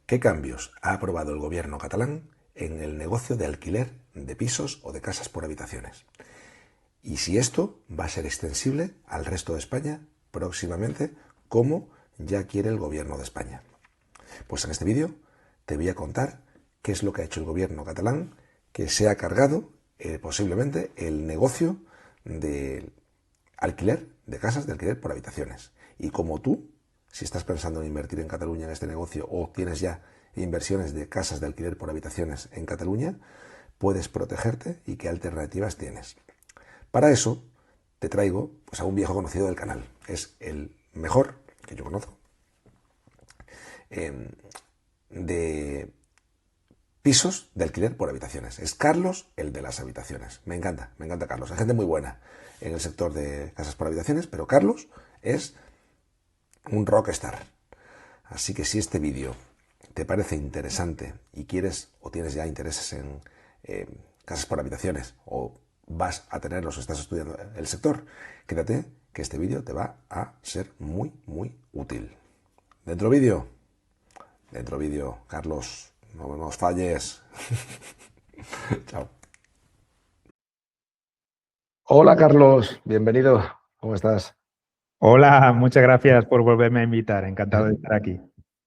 ¿Qué cambios ha aprobado el gobierno catalán en el negocio de alquiler de pisos o de casas por habitaciones? Y si esto va a ser extensible al resto de España próximamente, como ya quiere el gobierno de España. Pues en este vídeo te voy a contar qué es lo que ha hecho el gobierno catalán, que se ha cargado posiblemente el negocio de alquiler de casas de alquiler por habitaciones. Y como tú, si estás pensando en invertir en Cataluña en este negocio o tienes ya inversiones de casas de alquiler por habitaciones en Cataluña, puedes protegerte y qué alternativas tienes. Para eso te traigo pues, a un viejo conocido del canal. Es el mejor que yo conozco de pisos de alquiler por habitaciones. Es Carlos, el de las habitaciones. Me encanta Carlos. Hay gente muy buena en el sector de casas por habitaciones, pero Carlos es un rockstar. Así que si este vídeo te parece interesante y quieres o tienes ya intereses en casas por habitaciones o vas a tenerlos o estás estudiando el sector, quédate que este vídeo te va a ser muy útil. Dentro vídeo, Carlos, no nos falles. Chao. Hola Carlos, bienvenido. ¿Cómo estás? Hola, muchas gracias por volverme a invitar. Encantado de estar aquí.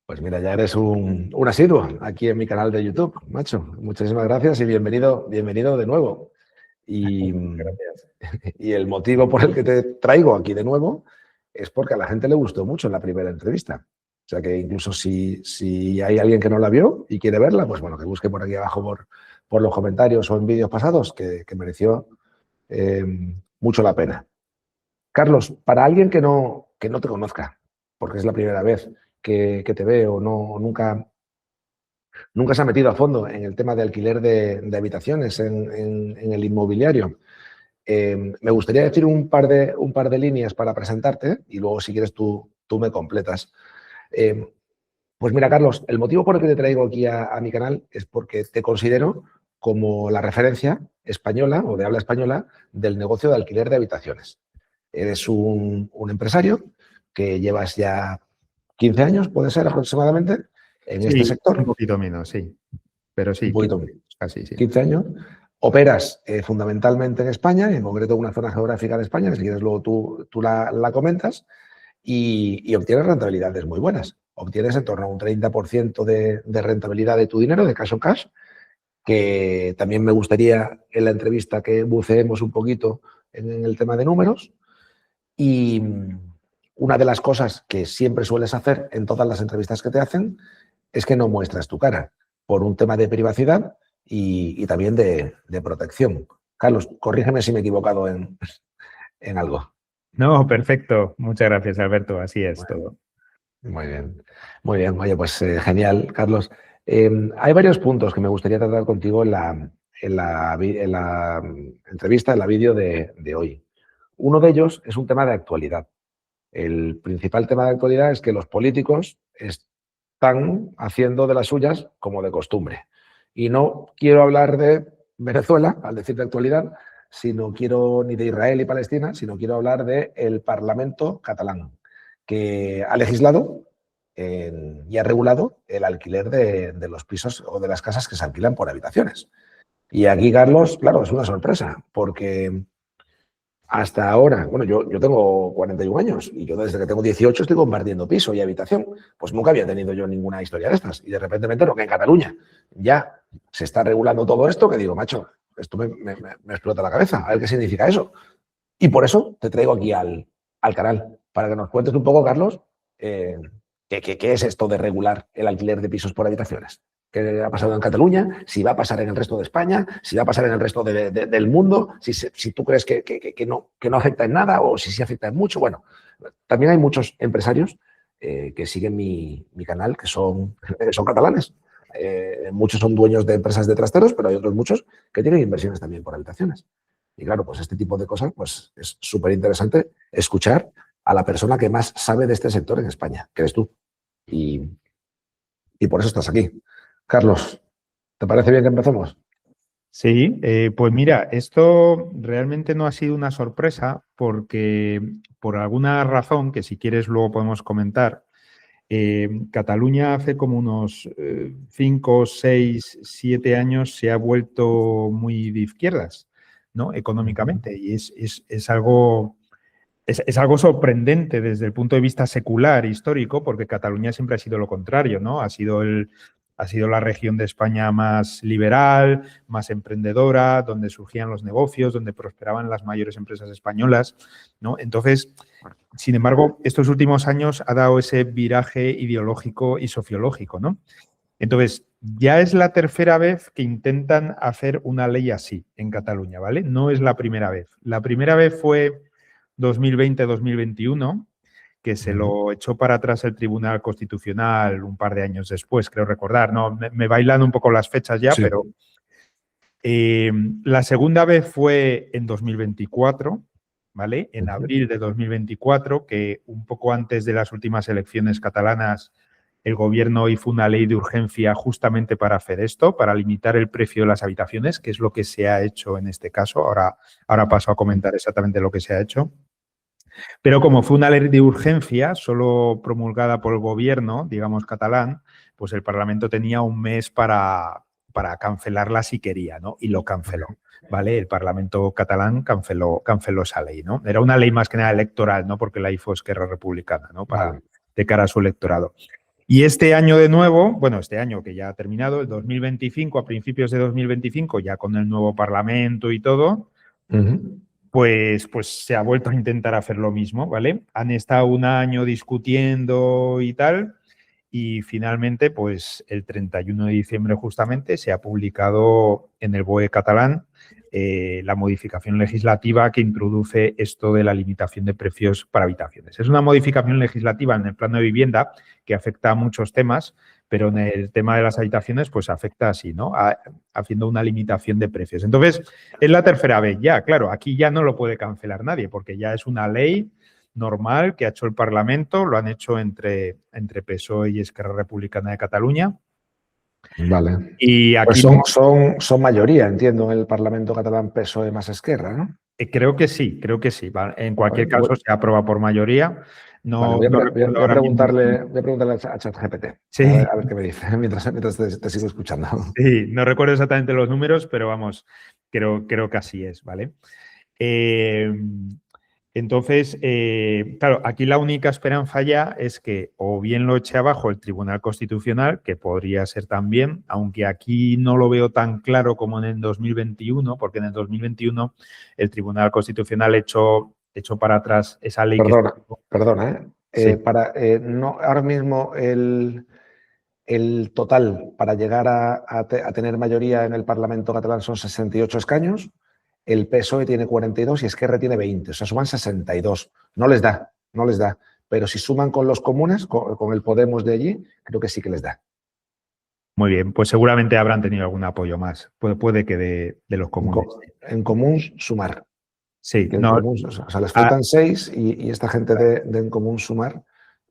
Pues mira, ya eres un asiduo aquí en mi canal de YouTube, macho. Muchísimas gracias y bienvenido de nuevo. Y, Gracias. y el motivo por el que te traigo aquí de nuevo es porque a la gente le gustó mucho en la primera entrevista. O sea que incluso si hay alguien que no la vio y quiere verla, pues bueno, que busque por aquí abajo por los comentarios o en vídeos pasados, que mereció mucho la pena. Carlos, para alguien que no te conozca, porque es la primera vez que te ve o nunca se ha metido a fondo en el tema de alquiler de habitaciones en el inmobiliario, me gustaría decir un par de líneas para presentarte y luego si quieres tú me completas. Pues mira, Carlos, el motivo por el que te traigo aquí a mi canal es porque te considero como la referencia española o de habla española del negocio de alquiler de habitaciones. Eres un empresario que llevas ya 15 años, puede ser aproximadamente, en este Sí, un sector, poquito menos, sí. Pero un sí, poquito menos, casi, sí. 15 años. Operas fundamentalmente en España, en concreto en una zona geográfica de España, que si quieres luego tú la comentas, y obtienes rentabilidades muy buenas. Obtienes en torno a un 30% de rentabilidad de tu dinero, de cash on cash, que también me gustaría en la entrevista que buceemos un poquito en el tema de números. Y una de las cosas que siempre sueles hacer en todas las entrevistas que te hacen es que no muestras tu cara por un tema de privacidad y también de protección. Carlos, corrígeme si me he equivocado en algo. No, perfecto. Muchas gracias, Alberto. Así es Bueno, todo. muy bien, muy bien. Oye, pues genial, Carlos. Hay varios puntos que me gustaría tratar contigo en la entrevista, en la vídeo de hoy. Uno de ellos es un tema de actualidad. El principal tema de actualidad es que los políticos están haciendo de las suyas como de costumbre. Y no quiero hablar de Venezuela, al decir de actualidad, sino quiero ni de Israel y Palestina, sino quiero hablar del Parlamento catalán, que ha legislado y ha regulado el alquiler de los pisos o de las casas que se alquilan por habitaciones. Y aquí, Carlos, claro, es una sorpresa, porque hasta ahora, bueno, yo tengo 41 años y yo desde que tengo 18 estoy compartiendo piso y habitación. Pues nunca había tenido yo ninguna historia de estas. Y de repente me entero que en Cataluña ya se está regulando todo esto, que digo, macho, esto me explota la cabeza. A ver qué significa eso. Y por eso te traigo aquí al canal, para que nos cuentes un poco, Carlos, qué es esto de regular el alquiler de pisos por habitaciones. ¿Qué ha pasado en Cataluña? Si va a pasar en el resto de España, si va a pasar en el resto del mundo, si tú crees que no afecta en nada o si sí afecta en mucho. Bueno, también hay muchos empresarios que siguen mi canal que son catalanes. Muchos son dueños de empresas de trasteros, pero hay otros muchos que tienen inversiones también por habitaciones. Y claro, pues este tipo de cosas pues es súper interesante escuchar a la persona que más sabe de este sector en España, que eres tú. Y, y por eso estás aquí. Carlos, ¿te parece bien que empecemos? Sí, pues mira, esto realmente no ha sido una sorpresa porque por alguna razón, que si quieres luego podemos comentar, Cataluña hace como unos 5, 6, 7 años se ha vuelto muy de izquierdas, ¿no? Económicamente. Y es algo... Es algo sorprendente desde el punto de vista secular, histórico, porque Cataluña siempre ha sido lo contrario, ¿no? Ha sido la región de España más liberal, más emprendedora, donde surgían los negocios, donde prosperaban las mayores empresas españolas, ¿no? Entonces, sin embargo, estos últimos años ha dado ese viraje ideológico y sociológico, ¿no? Entonces, ya es la tercera vez que intentan hacer una ley así en Cataluña, ¿vale? No es la primera vez. La primera vez fue 2020-2021, que se lo echó para atrás el Tribunal Constitucional un par de años después, creo recordar. No, me bailan un poco las fechas ya, Sí. pero la segunda vez fue en 2024, ¿vale? En abril de 2024, que un poco antes de las últimas elecciones catalanas, el gobierno hizo una ley de urgencia justamente para hacer esto, para limitar el precio de las habitaciones, que es lo que se ha hecho en este caso. Ahora paso a comentar exactamente lo que se ha hecho. Pero como fue una ley de urgencia, solo promulgada por el gobierno, digamos, catalán, pues el Parlamento tenía un mes para cancelarla si quería, ¿no? Y lo canceló, ¿vale? El Parlamento catalán canceló esa ley, ¿no? Era una ley más que nada electoral, ¿no? Porque la hizo Esquerra Republicana, ¿no? De cara a su electorado. Y este año de nuevo, bueno, este año que ya ha terminado, el 2025, a principios de 2025, ya con el nuevo Parlamento y todo, pues se ha vuelto a intentar hacer lo mismo, ¿vale? Han estado un año discutiendo y tal, y finalmente, pues el 31 de diciembre justamente se ha publicado en el BOE catalán la modificación legislativa que introduce esto de la limitación de precios para habitaciones. Es una modificación legislativa en el plano de vivienda que afecta a muchos temas, pero en el tema de las habitaciones pues afecta así, ¿no? Haciendo una limitación de precios. Entonces, es la tercera vez ya, claro, aquí ya no lo puede cancelar nadie porque ya es una ley normal que ha hecho el Parlamento, lo han hecho entre PSOE y Esquerra Republicana de Cataluña. Vale. Y aquí pues son mayoría, entiendo, en el Parlamento catalán PSOE más Esquerra, ¿no? Creo que sí, creo que sí. En cualquier caso, se aprueba por mayoría. No, vale, no voy recuerdo a ahora mismo. preguntarle a ChatGPT. Sí. A ver qué me dice mientras te sigo escuchando. Sí, no recuerdo exactamente los números, pero vamos, creo que así es, ¿vale? Entonces, claro, aquí la única esperanza ya es que o bien lo eche abajo el Tribunal Constitucional, que podría ser también, aunque aquí no lo veo tan claro como en el 2021, porque en el 2021 el Tribunal Constitucional echó para atrás esa ley Perdona, ¿eh? Sí. No, ahora mismo el total para llegar a tener mayoría en el Parlamento catalán son 68 escaños. El PSOE tiene 42 y Esquerra tiene 20, o sea, suman 62. No les da. Pero si suman con los comunes, con el Podemos de allí, creo que sí que les da. Muy bien, pues seguramente habrán tenido algún apoyo más. Puede que de los comunes. En común, sumar. Sí, no. Común, o sea, les faltan 6 y esta gente de En Común Sumar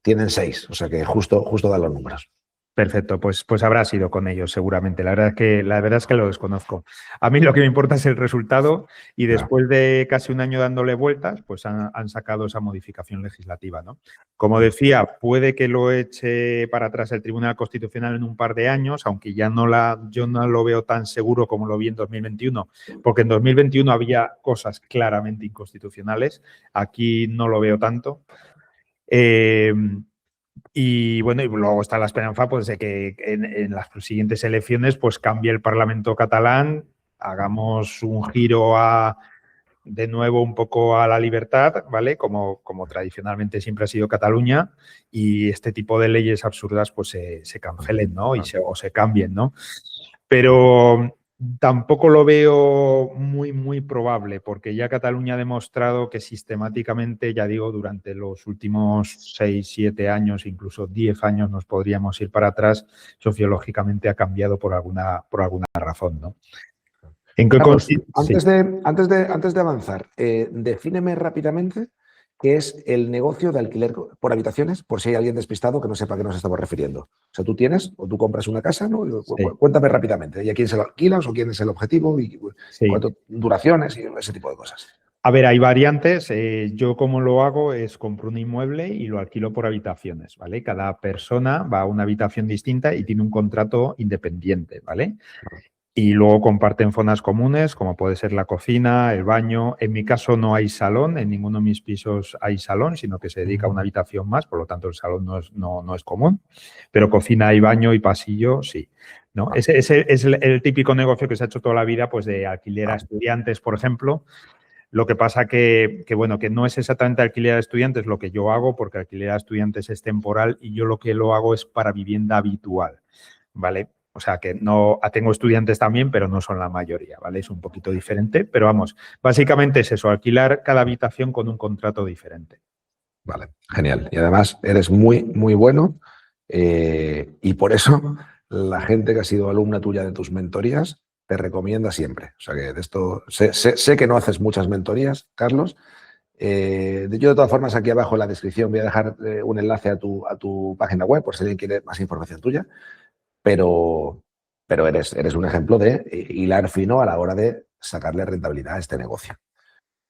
tienen 6, o sea que justo dan los números. Perfecto, pues habrá sido con ellos seguramente. La verdad es que lo desconozco. A mí lo que me importa es el resultado y después de casi un año dándole vueltas, pues han sacado esa modificación legislativa, ¿no? Como decía, puede que lo eche para atrás el Tribunal Constitucional en un par de años, aunque ya yo no lo veo tan seguro como lo vi en 2021, porque en 2021 había cosas claramente inconstitucionales. Aquí no lo veo tanto. Y bueno, y luego está la esperanza pues, de que en las siguientes elecciones pues, cambie el Parlamento catalán, hagamos un giro de nuevo un poco a la libertad, ¿vale? Como tradicionalmente siempre ha sido Cataluña, y este tipo de leyes absurdas pues se cancelen, ¿no? O se cambien, ¿no? Pero tampoco lo veo muy probable, porque ya Cataluña ha demostrado que sistemáticamente, ya digo, durante los últimos 6, 7 años, incluso 10 años nos podríamos ir para atrás, sociológicamente ha cambiado por alguna razón, ¿no? ¿En qué Carlos, consiste? antes de avanzar, defíneme rápidamente qué es el negocio de alquiler por habitaciones, por si hay alguien despistado que no sepa a qué nos estamos refiriendo. O sea, tú tienes o tú compras una casa, ¿no? Sí. Cuéntame rápidamente, ¿y a quién se lo alquilas o quién es el objetivo y cuántas duraciones y ese tipo de cosas? A ver, hay variantes. Yo como lo hago es compro un inmueble y lo alquilo por habitaciones, ¿vale? Cada persona va a una habitación distinta y tiene un contrato independiente, ¿vale? Y luego comparten zonas comunes, como puede ser la cocina, el baño. En mi caso no hay salón, en ninguno de mis pisos hay salón, sino que se dedica a una habitación más, por lo tanto el salón no es común. Pero cocina y baño y pasillo, sí. ¿No? Ese es el típico negocio que se ha hecho toda la vida, pues de alquiler a estudiantes, por ejemplo. Lo que pasa bueno, que no es exactamente alquiler a estudiantes lo que yo hago, porque alquiler a estudiantes es temporal y yo lo que lo hago es para vivienda habitual, ¿vale? O sea que no, tengo estudiantes también, pero no son la mayoría, ¿vale? Es un poquito diferente, pero vamos, básicamente es eso, alquilar cada habitación con un contrato diferente. Vale, genial. Y además eres muy, muy bueno y por eso la gente que ha sido alumna tuya de tus mentorías te recomienda siempre. O sea que de esto sé que no haces muchas mentorías, Carlos. Yo de todas formas aquí abajo en la descripción voy a dejar un enlace a tu página web por si alguien quiere más información tuya, pero eres un ejemplo de hilar fino a la hora de sacarle rentabilidad a este negocio.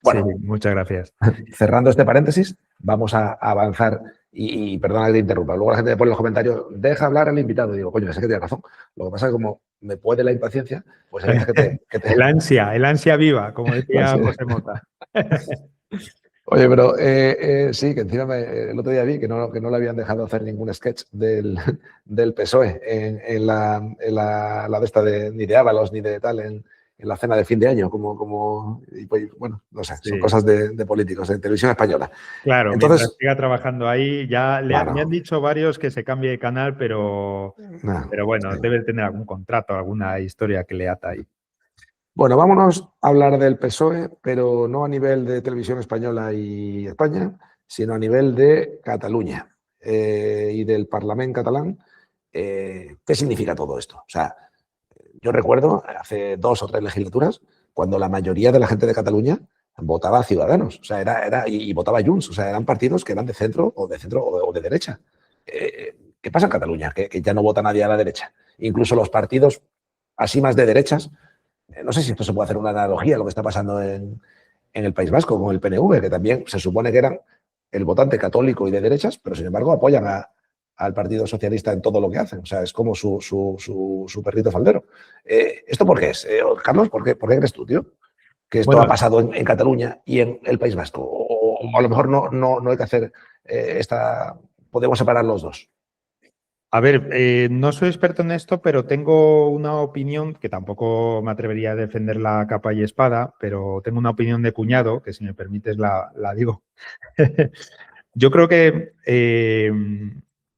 Bueno, sí, muchas gracias. cerrando este paréntesis, vamos a avanzar y perdona que te interrumpa. Luego la gente me pone en los comentarios, deja hablar al invitado. Y digo, coño, sé que tiene razón. Lo que pasa es que como me puede la impaciencia, pues hay veces que te... El ansia viva, como decía José Mota. Oye, pero sí, que encima el otro día vi que no le habían dejado hacer ningún sketch del PSOE en la de esta ni de Ábalos ni de tal en la cena de fin de año, y pues, bueno, no sé, Sí. son cosas de políticos, de televisión española. Claro, Entonces, mientras siga trabajando ahí, ya claro, me han dicho varios que se cambie de canal, pero bueno, sí. debe tener algún contrato, alguna historia que le ata ahí. Bueno, vámonos a hablar del PSOE, pero no a nivel de televisión española y España, sino a nivel de Cataluña y del Parlamento catalán. ¿Qué significa todo esto? O sea, yo recuerdo hace 2 o 3 legislaturas cuando la mayoría de la gente de Cataluña votaba a Ciudadanos, o sea, y votaba a Junts, o sea, eran partidos que eran de centro o de derecha. ¿Qué pasa en Cataluña? Que ya no vota nadie a la derecha. Incluso los partidos así más de derechas. No sé si esto se puede hacer una analogía a lo que está pasando en el País Vasco con el PNV, que también se supone que eran el votante católico y de derechas, pero sin embargo apoyan al Partido Socialista en todo lo que hacen. O sea, es como su perrito faldero. ¿Esto por qué es? Carlos, ¿por qué crees tú, tío, que esto Bueno, ha pasado en Cataluña y en el País Vasco? O a lo mejor no hay que hacer podemos separar los dos. a ver, no soy experto en esto, pero tengo una opinión que tampoco me atrevería a defenderla a capa y espada, pero tengo una opinión de cuñado, que si me permites la digo. Yo creo que,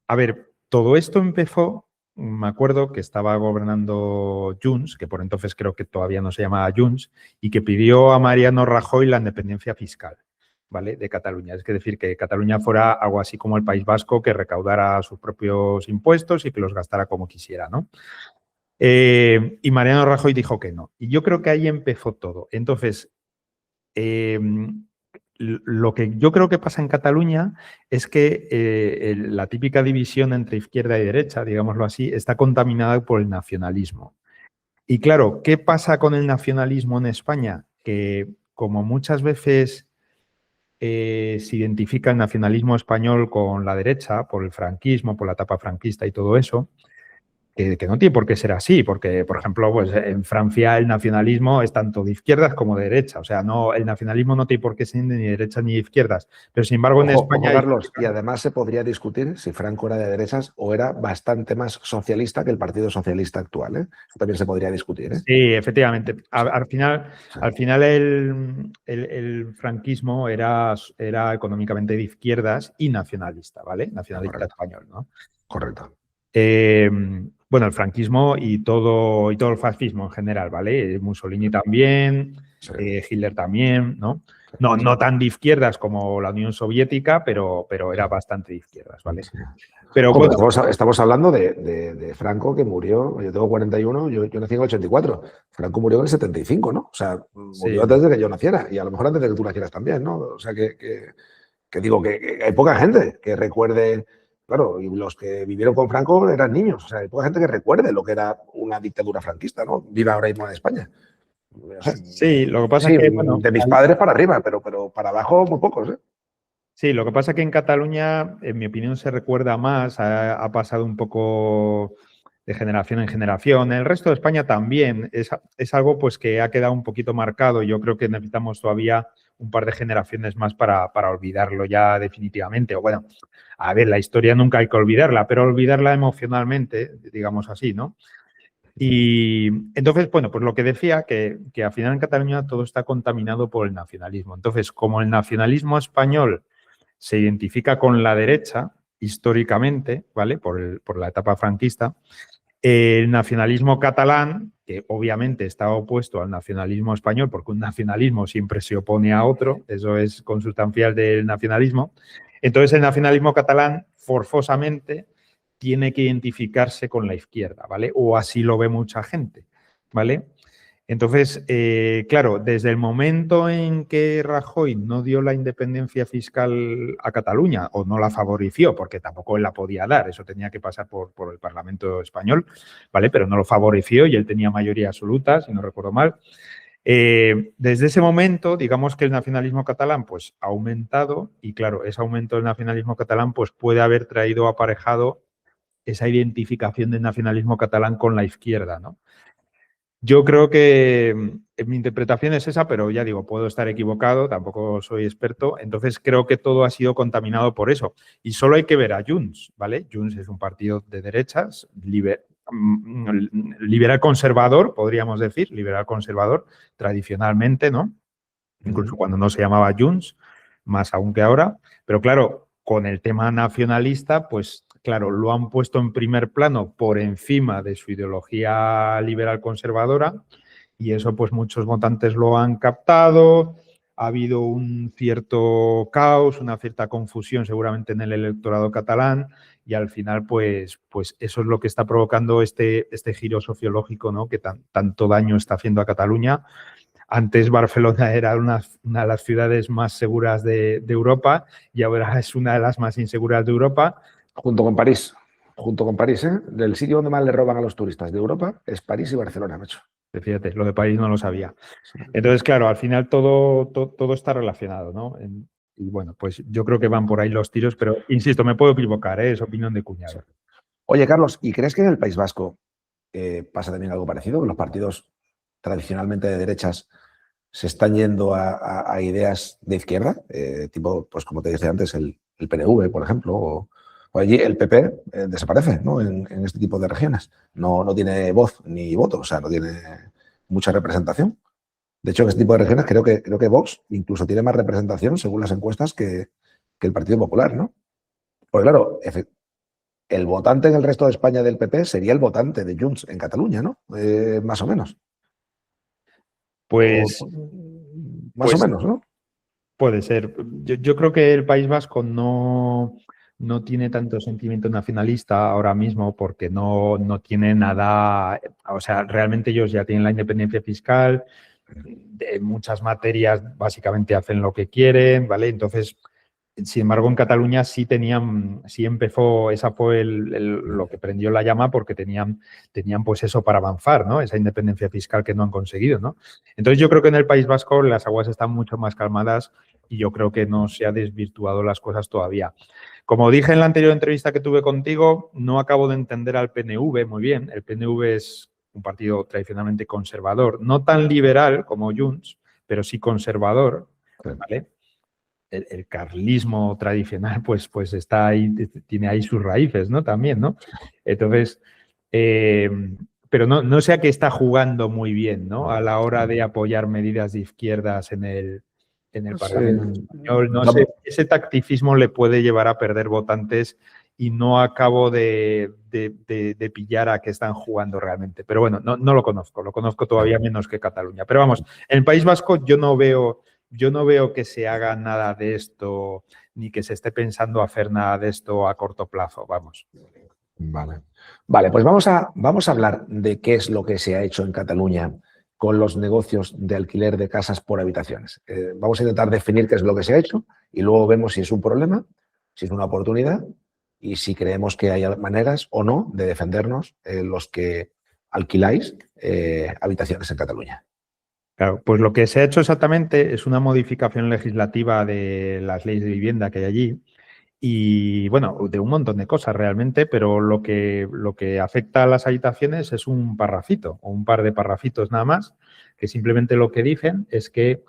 a ver, todo esto empezó, me acuerdo que estaba gobernando Junts, que por entonces creo que todavía no se llamaba Junts, y que pidió a Mariano Rajoy la independencia fiscal, ¿vale? De Cataluña. Es decir, que Cataluña fuera algo así como el País Vasco, que recaudara sus propios impuestos y que los gastara como quisiera, ¿no? Y Mariano Rajoy dijo que no. Y yo creo que ahí empezó todo. Entonces, lo que yo creo que pasa en Cataluña es que la típica división entre izquierda y derecha, digámoslo así, está contaminada por el nacionalismo. Y claro, ¿qué pasa con el nacionalismo en España? Que como muchas veces se identifica el nacionalismo español con la derecha, por el franquismo, por la etapa franquista y todo eso, que no tiene por qué ser así, porque, por ejemplo, pues en Francia el nacionalismo es tanto de izquierdas como de derecha. O sea, no, el nacionalismo no tiene por qué ser ni de derechas ni de izquierdas. Pero, sin embargo, en España... Carlos, y además se podría discutir si Franco era de derechas o era bastante más socialista que el Partido Socialista actual. Eso también se podría discutir. Sí, efectivamente. Al final el franquismo era económicamente de izquierdas y nacionalista, ¿vale? Nacionalista español, ¿no? Correcto. Bueno, el franquismo y todo el fascismo en general, ¿vale? Mussolini también, Sí. Hitler también, ¿no? No tan de izquierdas como la Unión Soviética, pero era bastante de izquierdas, ¿vale? Sí. Pero bueno, estamos hablando de Franco, que murió, yo tengo 41, yo nací en el 84. Franco murió en el 75, ¿no? O sea, murió antes de que yo naciera y a lo mejor antes de que tú nacieras también, ¿no? O sea, que digo que hay poca gente que recuerde. Claro, y los que vivieron con Franco eran niños. O sea, hay poca gente que recuerde lo que era una dictadura franquista, ¿no? Viva ahora mismo en España. Sí, lo que pasa Sí, es que, bueno, de mis padres para arriba, pero para abajo muy pocos, ¿eh? sí, lo que pasa es que en Cataluña, en mi opinión, se recuerda más, ha pasado un poco de generación en generación. En el resto de España también es algo pues que ha quedado un poquito marcado. Yo creo que necesitamos todavía un par de generaciones más para olvidarlo ya definitivamente. O bueno, a ver, la historia nunca hay que olvidarla, pero olvidarla emocionalmente, digamos así, ¿no? Y entonces, bueno, pues lo que decía, que al final en Cataluña todo está contaminado por el nacionalismo. Entonces, como el nacionalismo español se identifica con la derecha históricamente, ¿vale? Por la etapa franquista, el nacionalismo catalán, que obviamente está opuesto al nacionalismo español, porque un nacionalismo siempre se opone a otro, eso es consustancial del nacionalismo. Entonces, el nacionalismo catalán forzosamente tiene que identificarse con la izquierda, ¿vale? O así lo ve mucha gente, ¿vale? Entonces, claro, desde el momento en que Rajoy no dio la independencia fiscal a Cataluña o no la favoreció, porque tampoco él la podía dar, eso tenía que pasar por el Parlamento español, ¿vale? Pero no lo favoreció y él tenía mayoría absoluta, si no recuerdo mal. Desde ese momento, digamos que el nacionalismo catalán pues, ha aumentado y, claro, ese aumento del nacionalismo catalán pues, puede haber traído aparejado esa identificación del nacionalismo catalán con la izquierda, ¿no? Yo creo que mi interpretación es esa, pero ya digo, puedo estar equivocado, tampoco soy experto, entonces creo que todo ha sido contaminado por eso. Y solo hay que ver a Junts, ¿vale? Junts es un partido de derechas, liberal conservador, podríamos decir, liberal conservador, tradicionalmente, ¿no? Incluso cuando no se llamaba Junts, más aún que ahora. Pero claro, con el tema nacionalista, pues claro, lo han puesto en primer plano por encima de su ideología liberal conservadora y eso pues muchos votantes lo han captado. Ha habido un cierto caos, una cierta confusión seguramente en el electorado catalán y al final pues eso es lo que está provocando este giro sociológico, ¿no? Que tanto daño está haciendo a Cataluña. Antes Barcelona era una de las ciudades más seguras de Europa y ahora es una de las más inseguras de Europa. Junto con París. Junto con París, ¿eh? Del sitio donde más le roban a los turistas de Europa es París y Barcelona, macho. Fíjate, lo de París no lo sabía. Entonces, claro, al final todo está relacionado, ¿no? Y bueno, pues yo creo que van por ahí los tiros, pero insisto, me puedo equivocar, ¿eh? Es opinión de cuñado. Oye, Carlos, ¿y crees que en el País Vasco pasa también algo parecido? Que los partidos tradicionalmente de derechas se están yendo a ideas de izquierda, tipo, pues como te decía antes, el PNV, por ejemplo, o allí el PP desaparece, ¿no? En este tipo de regiones. No tiene voz ni voto, o sea, no tiene mucha representación. De hecho, en este tipo de regiones creo que Vox incluso tiene más representación, según las encuestas, que el Partido Popular, ¿no? Porque claro, el votante en el resto de España del PP sería el votante de Junts en Cataluña, ¿no? Más o menos. Pues, Más o menos, ¿no? puede ser. Yo creo que el País Vasco no tiene tanto sentimiento nacionalista ahora mismo porque no tiene nada, o sea, realmente ellos ya tienen la independencia fiscal, de muchas materias básicamente hacen lo que quieren, ¿vale? Entonces, sin embargo, en Cataluña sí empezó, esa fue lo que prendió la llama porque tenían pues eso para avanzar, ¿no? Esa independencia fiscal que no han conseguido, ¿no? Entonces yo creo que en el País Vasco las aguas están mucho más calmadas y yo creo que no se ha desvirtuado las cosas todavía. Como dije en la anterior entrevista que tuve contigo, no acabo de entender al PNV muy bien. El PNV es un partido tradicionalmente conservador, no tan liberal como Junts, pero sí conservador, ¿vale? El carlismo tradicional pues está ahí, tiene ahí sus raíces, ¿no? También, ¿no? Entonces, pero no sé a qué está jugando muy bien, ¿no? A la hora de apoyar medidas de izquierdas en el Parlamento español. No sé, ese tacticismo le puede llevar a perder votantes y no acabo de pillar a qué están jugando realmente. Pero bueno, no lo conozco todavía menos que Cataluña. Pero vamos, en el País Vasco yo no veo que se haga nada de esto, ni que se esté pensando hacer nada de esto a corto plazo, vamos. Vale, pues vamos a hablar de qué es lo que se ha hecho en Cataluña con los negocios de alquiler de casas por habitaciones. Vamos a intentar definir qué es lo que se ha hecho y luego vemos si es un problema, si es una oportunidad y si creemos que hay maneras o no de defendernos los que alquiláis habitaciones en Cataluña. Claro, pues lo que se ha hecho exactamente es una modificación legislativa de las leyes de vivienda que hay allí y, bueno, de un montón de cosas realmente, pero lo que afecta a las habitaciones es un parrafito o un par de parrafitos nada más, que simplemente lo que dicen es que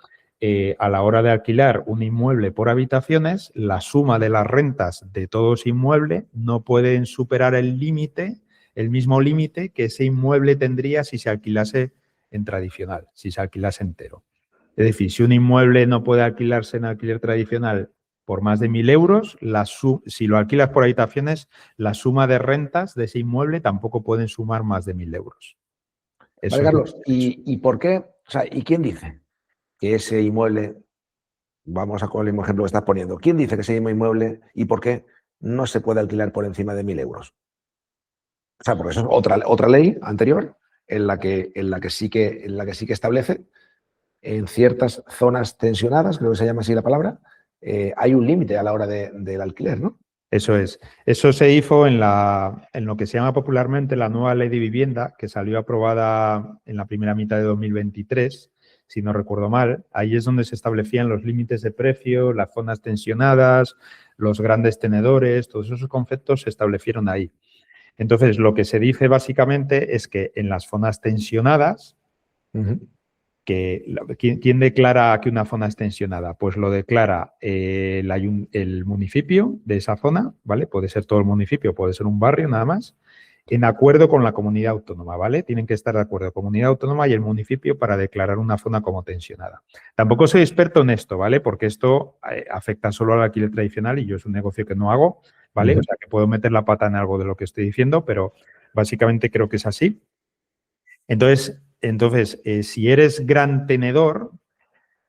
a la hora de alquilar un inmueble por habitaciones, la suma de las rentas de todo ese inmueble no pueden superar el límite, el mismo límite que ese inmueble tendría si se alquilase en tradicional, si se alquilase entero. Es decir, si un inmueble no puede alquilarse en alquiler tradicional por más de 1.000 euros, si lo alquilas por habitaciones, la suma de rentas de ese inmueble tampoco pueden sumar más de 1.000 euros. Eso Vale, es lo que Carlos, se ha hecho. ¿y por qué? O sea, ¿y quién dice que ese inmueble, vamos a con el mismo ejemplo que estás poniendo, quién dice que ese mismo inmueble y por qué no se puede alquilar por encima de 1.000 euros? O sea, porque eso es otra ley anterior en la que sí que establece en ciertas zonas tensionadas, creo que se llama así la palabra, hay un límite a la hora del alquiler, ¿no? Eso es. Eso se hizo en lo que se llama popularmente la nueva ley de vivienda, que salió aprobada en la primera mitad de 2023, si no recuerdo mal. Ahí es donde se establecían los límites de precio, las zonas tensionadas, los grandes tenedores, todos esos conceptos se establecieron ahí. Entonces, lo que se dice básicamente es que en las zonas tensionadas, ¿quién declara que una zona es tensionada? Pues lo declara el municipio de esa zona, ¿vale? Puede ser todo el municipio, puede ser un barrio nada más, en acuerdo con la comunidad autónoma, ¿vale? Tienen que estar de acuerdo la comunidad autónoma y el municipio para declarar una zona como tensionada. Tampoco soy experto en esto, ¿vale? Porque esto afecta solo al alquiler tradicional y yo es un negocio que no hago, ¿vale? O sea, que puedo meter la pata en algo de lo que estoy diciendo, pero básicamente creo que es así. Entonces, si eres gran tenedor,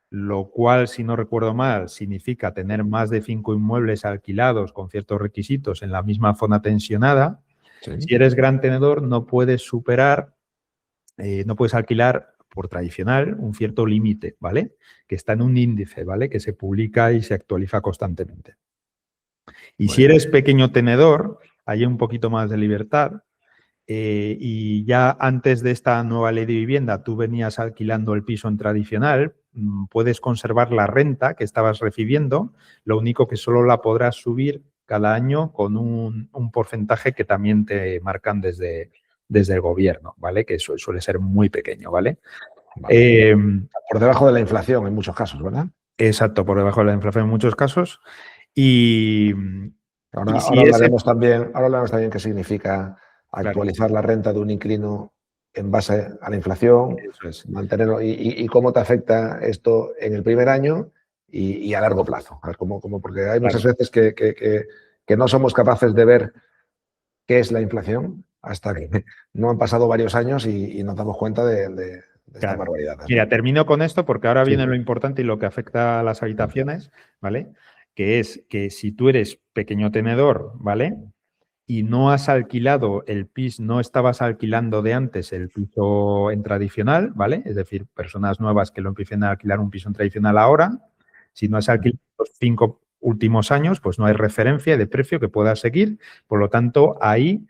lo cual, si no recuerdo mal, significa tener más de 5 inmuebles alquilados con ciertos requisitos en la misma zona tensionada, Sí. si eres gran tenedor no puedes superar, no puedes alquilar por tradicional un cierto límite, ¿vale? Que está en un índice, ¿vale? Que se publica y se actualiza constantemente. Y si eres pequeño tenedor, hay un poquito más de libertad. Y ya antes de esta nueva ley de vivienda, tú venías alquilando el piso en tradicional, puedes conservar la renta que estabas recibiendo, lo único que solo la podrás subir cada año con un porcentaje que también te marcan desde el gobierno, ¿vale? Que suele ser muy pequeño, ¿vale? Vale. Por debajo de la inflación en muchos casos, ¿verdad? Exacto, por debajo de la inflación en muchos casos. Y, Ahora, y ahora si ese... hablaremos también qué significa Claro, actualizar la renta de un inquilino en base a la inflación, eso es. mantenerlo y cómo te afecta esto en el primer año y a largo plazo. A ver, porque hay muchas Claro. veces que no somos capaces de ver qué es la inflación hasta que no han pasado varios años y nos damos cuenta de estas Claro. barbaridades, Mira, ¿no? termino con esto porque ahora Sí. viene lo importante y lo que afecta a las habitaciones, ¿vale? Que es que si tú eres pequeño tenedor, ¿vale? Y no has alquilado el piso, no estabas alquilando de antes el piso en tradicional, ¿vale? Es decir, personas nuevas que lo empiecen a alquilar un piso en tradicional ahora, si no has alquilado los 5 últimos años, pues no hay referencia de precio que puedas seguir. Por lo tanto, ahí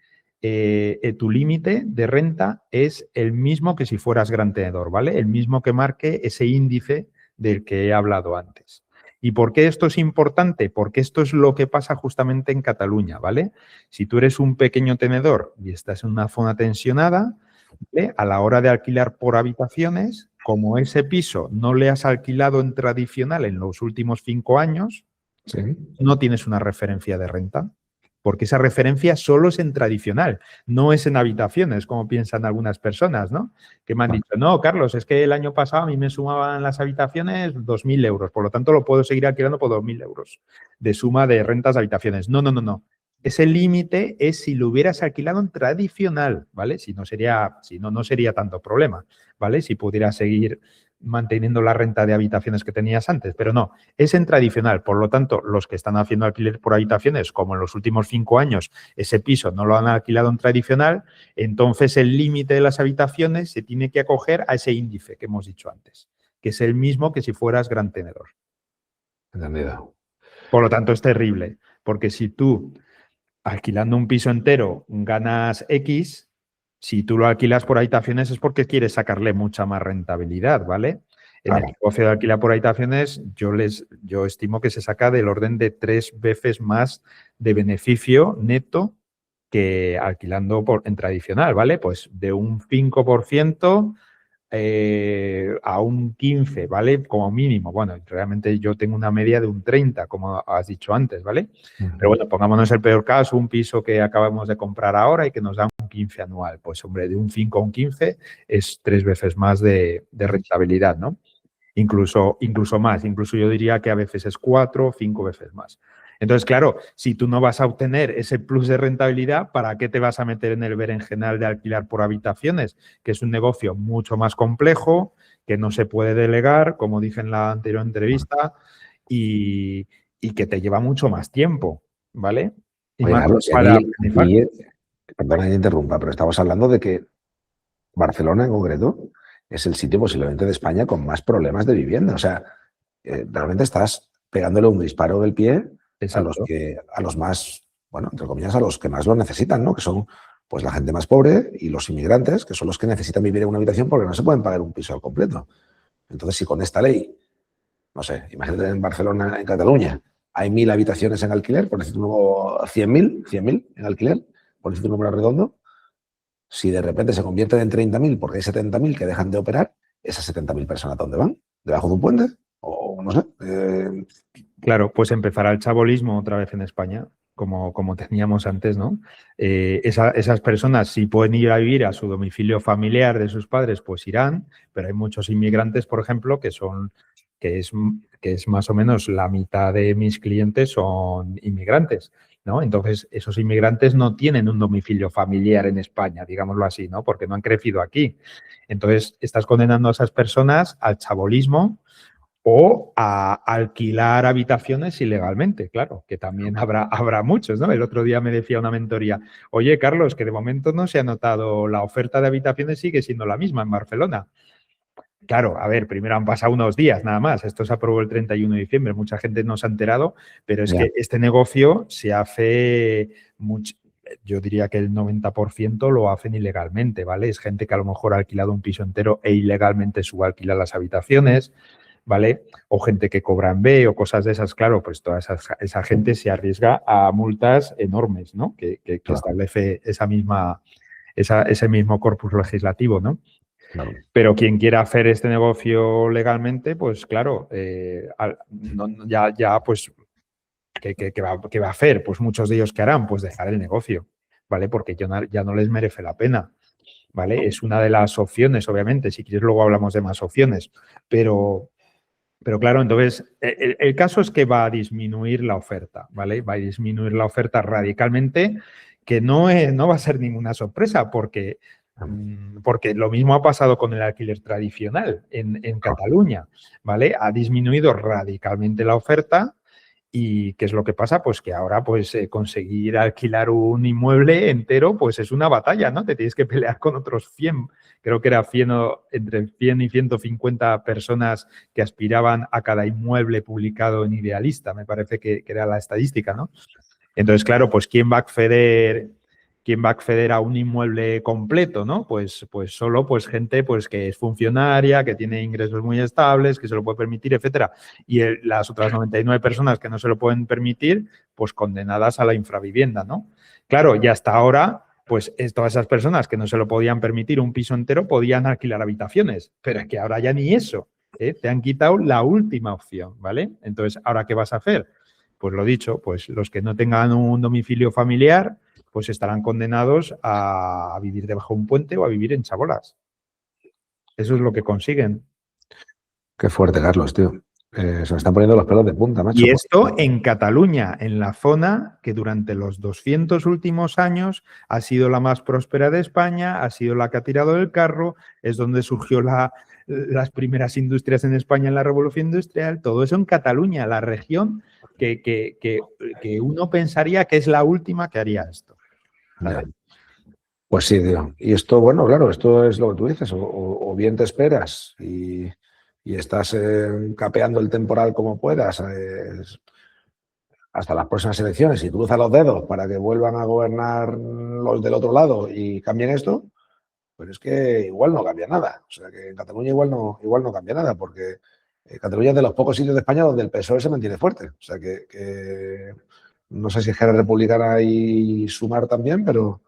tu límite de renta es el mismo que si fueras gran tenedor, ¿vale? El mismo que marque ese índice del que he hablado antes. ¿Y por qué esto es importante? Porque esto es lo que pasa justamente en Cataluña, ¿vale? Si tú eres un pequeño tenedor y estás en una zona tensionada, ¿vale? A la hora de alquilar por habitaciones, como ese piso no le has alquilado en tradicional en los últimos 5 años, Sí. no tienes una referencia de renta, porque esa referencia solo es en tradicional, no es en habitaciones, como piensan algunas personas, ¿no? Que me han dicho, no, Carlos, es que el año pasado a mí me sumaban las habitaciones 2.000 euros, por lo tanto lo puedo seguir alquilando por 2.000 euros de suma de rentas de habitaciones. No, no, no, no. Ese límite es si lo hubieras alquilado en tradicional, ¿vale? Si no, no sería tanto problema, ¿vale? Si pudieras seguir manteniendo la renta de habitaciones que tenías antes, pero no, es en tradicional. Por lo tanto, los que están haciendo alquiler por habitaciones, como en los últimos 5 años ese piso no lo han alquilado en tradicional, entonces el límite de las habitaciones se tiene que acoger a ese índice que hemos dicho antes, que es el mismo que si fueras gran tenedor. Entendido. Por lo tanto, es terrible, porque si tú alquilando un piso entero ganas X, Si tú lo alquilas por habitaciones es porque quieres sacarle mucha más rentabilidad, ¿vale? En el negocio de alquilar por habitaciones, yo estimo que se saca del orden de 3 veces más de beneficio neto que alquilando en tradicional, ¿vale? Pues de un 5% a un 15, ¿vale? Como mínimo. Bueno, realmente yo tengo una media de un 30, como has dicho antes, ¿vale? Pero bueno, pongámonos el peor caso, un piso que acabamos de comprar ahora y que nos da un 15 anual. Pues hombre, de un 5 a un 15 es 3 veces más de rentabilidad, ¿no? Incluso más, incluso yo diría que a veces es 4 o 5 veces más. Entonces, claro, si tú no vas a obtener ese plus de rentabilidad, ¿para qué te vas a meter en el berenjenal de alquilar por habitaciones? Que es un negocio mucho más complejo, que no se puede delegar, como dije en la anterior entrevista, y que te lleva mucho más tiempo, ¿vale? Y Oye, más Carlos, para perdona que te interrumpa, pero estamos hablando de que Barcelona en concreto es el sitio posiblemente de España con más problemas de vivienda. O sea, realmente estás pegándole un disparo del pie Exacto. a los más, bueno, entre comillas, a los que más lo necesitan, ¿no? Que son pues la gente más pobre y los inmigrantes, que son los que necesitan vivir en una habitación porque no se pueden pagar un piso al completo. Entonces, si con esta ley, no sé, imagínate en Barcelona, en Cataluña, hay 1.000 habitaciones en alquiler, por decir un número, 100.000 en alquiler, por decir un número redondo, si de repente se convierten en 30.000 porque hay 70.000 que dejan de operar, esas 70.000 personas, ¿dónde van? ¿Debajo de un puente? O no sé. Claro, pues empezará el chabolismo otra vez en España, como teníamos antes, ¿no? Esas personas, si pueden ir a vivir a su domicilio familiar de sus padres, pues irán, pero hay muchos inmigrantes, por ejemplo, que es más o menos la mitad de mis clientes son inmigrantes, ¿no? Entonces, esos inmigrantes no tienen un domicilio familiar en España, digámoslo así, ¿no? Porque no han crecido aquí. Entonces, estás condenando a esas personas al chabolismo o a alquilar habitaciones ilegalmente, claro, que también habrá muchos, ¿no? El otro día me decía una mentoría, oye, Carlos, que de momento no se ha notado, la oferta de habitaciones sigue siendo la misma en Barcelona. Claro, a ver, primero han pasado unos días nada más, esto se aprobó el 31 de diciembre, mucha gente no se ha enterado, pero es que este negocio se hace mucho. Yo diría que el 90% lo hacen ilegalmente, ¿vale? Es gente que a lo mejor ha alquilado un piso entero e ilegalmente subalquila las habitaciones, ¿vale? O gente que cobra en B o cosas de esas, claro, pues toda esa gente se arriesga a multas enormes, ¿no? Que establece ese mismo corpus legislativo, ¿no? Claro. Pero quien quiera hacer este negocio legalmente, pues claro, pues, ¿qué va a hacer? Pues muchos de ellos, ¿qué harán? Pues dejar el negocio, ¿vale? Porque ya no les merece la pena, ¿vale? Es una de las opciones, obviamente. Si quieres, luego hablamos de más opciones, pero claro, entonces, el caso es que va a disminuir la oferta, ¿vale? Va a disminuir la oferta radicalmente, que no va a ser ninguna sorpresa, porque lo mismo ha pasado con el alquiler tradicional en Cataluña, ¿vale? Ha disminuido radicalmente la oferta. ¿Y qué es lo que pasa? Pues que ahora pues conseguir alquilar un inmueble entero pues es una batalla, ¿no? Te tienes que pelear con otros 100, creo que era entre 100 y 150 personas que aspiraban a cada inmueble publicado en Idealista, me parece que era la estadística, ¿no? Entonces, claro, pues ¿quién va a acceder a un inmueble completo, ¿no? Pues solo pues gente pues que es funcionaria, que tiene ingresos muy estables, que se lo puede permitir, etcétera. Y las otras 99 personas que no se lo pueden permitir, pues condenadas a la infravivienda, ¿no? Claro, y hasta ahora, pues todas esas personas que no se lo podían permitir un piso entero podían alquilar habitaciones, pero es que ahora ya ni eso, ¿eh? Te han quitado la última opción, ¿vale? Entonces, ¿ahora qué vas a hacer? Pues lo dicho, pues los que no tengan un domicilio familiar, pues estarán condenados a vivir debajo de un puente o a vivir en chabolas. Eso es lo que consiguen. Qué fuerte, Carlos, tío. Se me están poniendo los pelos de punta, macho. Y esto en Cataluña, en la zona que durante los 200 últimos años ha sido la más próspera de España, ha sido la que ha tirado del carro, es donde surgió las primeras industrias en España en la Revolución Industrial, todo eso en Cataluña, la región que uno pensaría que es la última que haría esto. ¿Vale? Pues sí, tío. Y esto, bueno, claro, esto es lo que tú dices. O bien te esperas y estás capeando el temporal como puedas hasta las próximas elecciones y cruzas los dedos para que vuelvan a gobernar los del otro lado y cambien esto, pero es que igual no cambia nada. O sea, que en Cataluña igual no cambia nada, porque Cataluña es de los pocos sitios de España donde el PSOE se mantiene fuerte. O sea, que no sé si es Esquerra Republicana y Sumar también, pero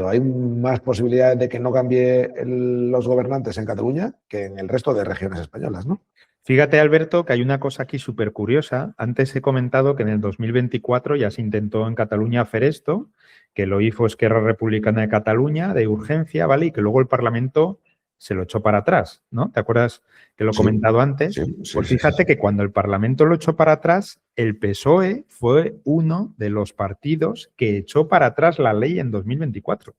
hay más posibilidades de que no cambie los gobernantes en Cataluña que en el resto de regiones españolas, ¿no? Fíjate, Alberto, que hay una cosa aquí súper curiosa. Antes he comentado que en el 2024 ya se intentó en Cataluña hacer esto, que lo hizo Esquerra Republicana de Cataluña de urgencia, ¿vale? Y que luego el Parlamento se lo echó para atrás, ¿no? ¿Te acuerdas que lo he comentado antes? Pues fíjate que cuando el Parlamento lo echó para atrás, el PSOE fue uno de los partidos que echó para atrás la ley en 2024,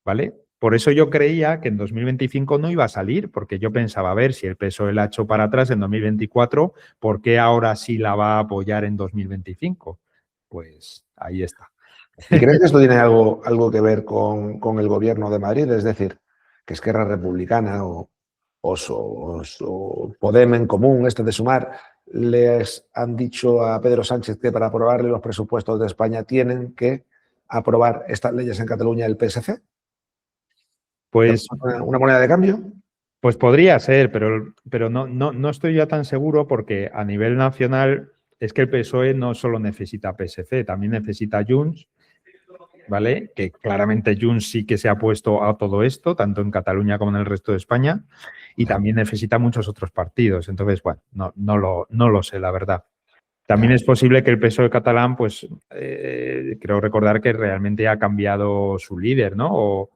¿vale? Por eso yo creía que en 2025 no iba a salir, porque yo pensaba, a ver, si el PSOE la echó para atrás en 2024, ¿por qué ahora sí la va a apoyar en 2025? Pues ahí está. ¿Y crees que esto tiene algo que ver con el gobierno de Madrid? Es decir, que Esquerra Republicana o Podem en Común, este de Sumar, les han dicho a Pedro Sánchez que para aprobarle los presupuestos de España tienen que aprobar estas leyes en Cataluña el PSC. Pues, ¿Una moneda de cambio? pues podría ser, pero no estoy ya tan seguro porque a nivel nacional es que el PSOE no solo necesita PSC, también necesita Junts, ¿vale? Que claramente Junts sí que se ha puesto a todo esto, tanto en Cataluña como en el resto de España, y también necesita muchos otros partidos. Entonces, bueno, no lo sé, la verdad. También es posible que el PSOE catalán, pues, creo recordar que realmente ha cambiado su líder, ¿no? O,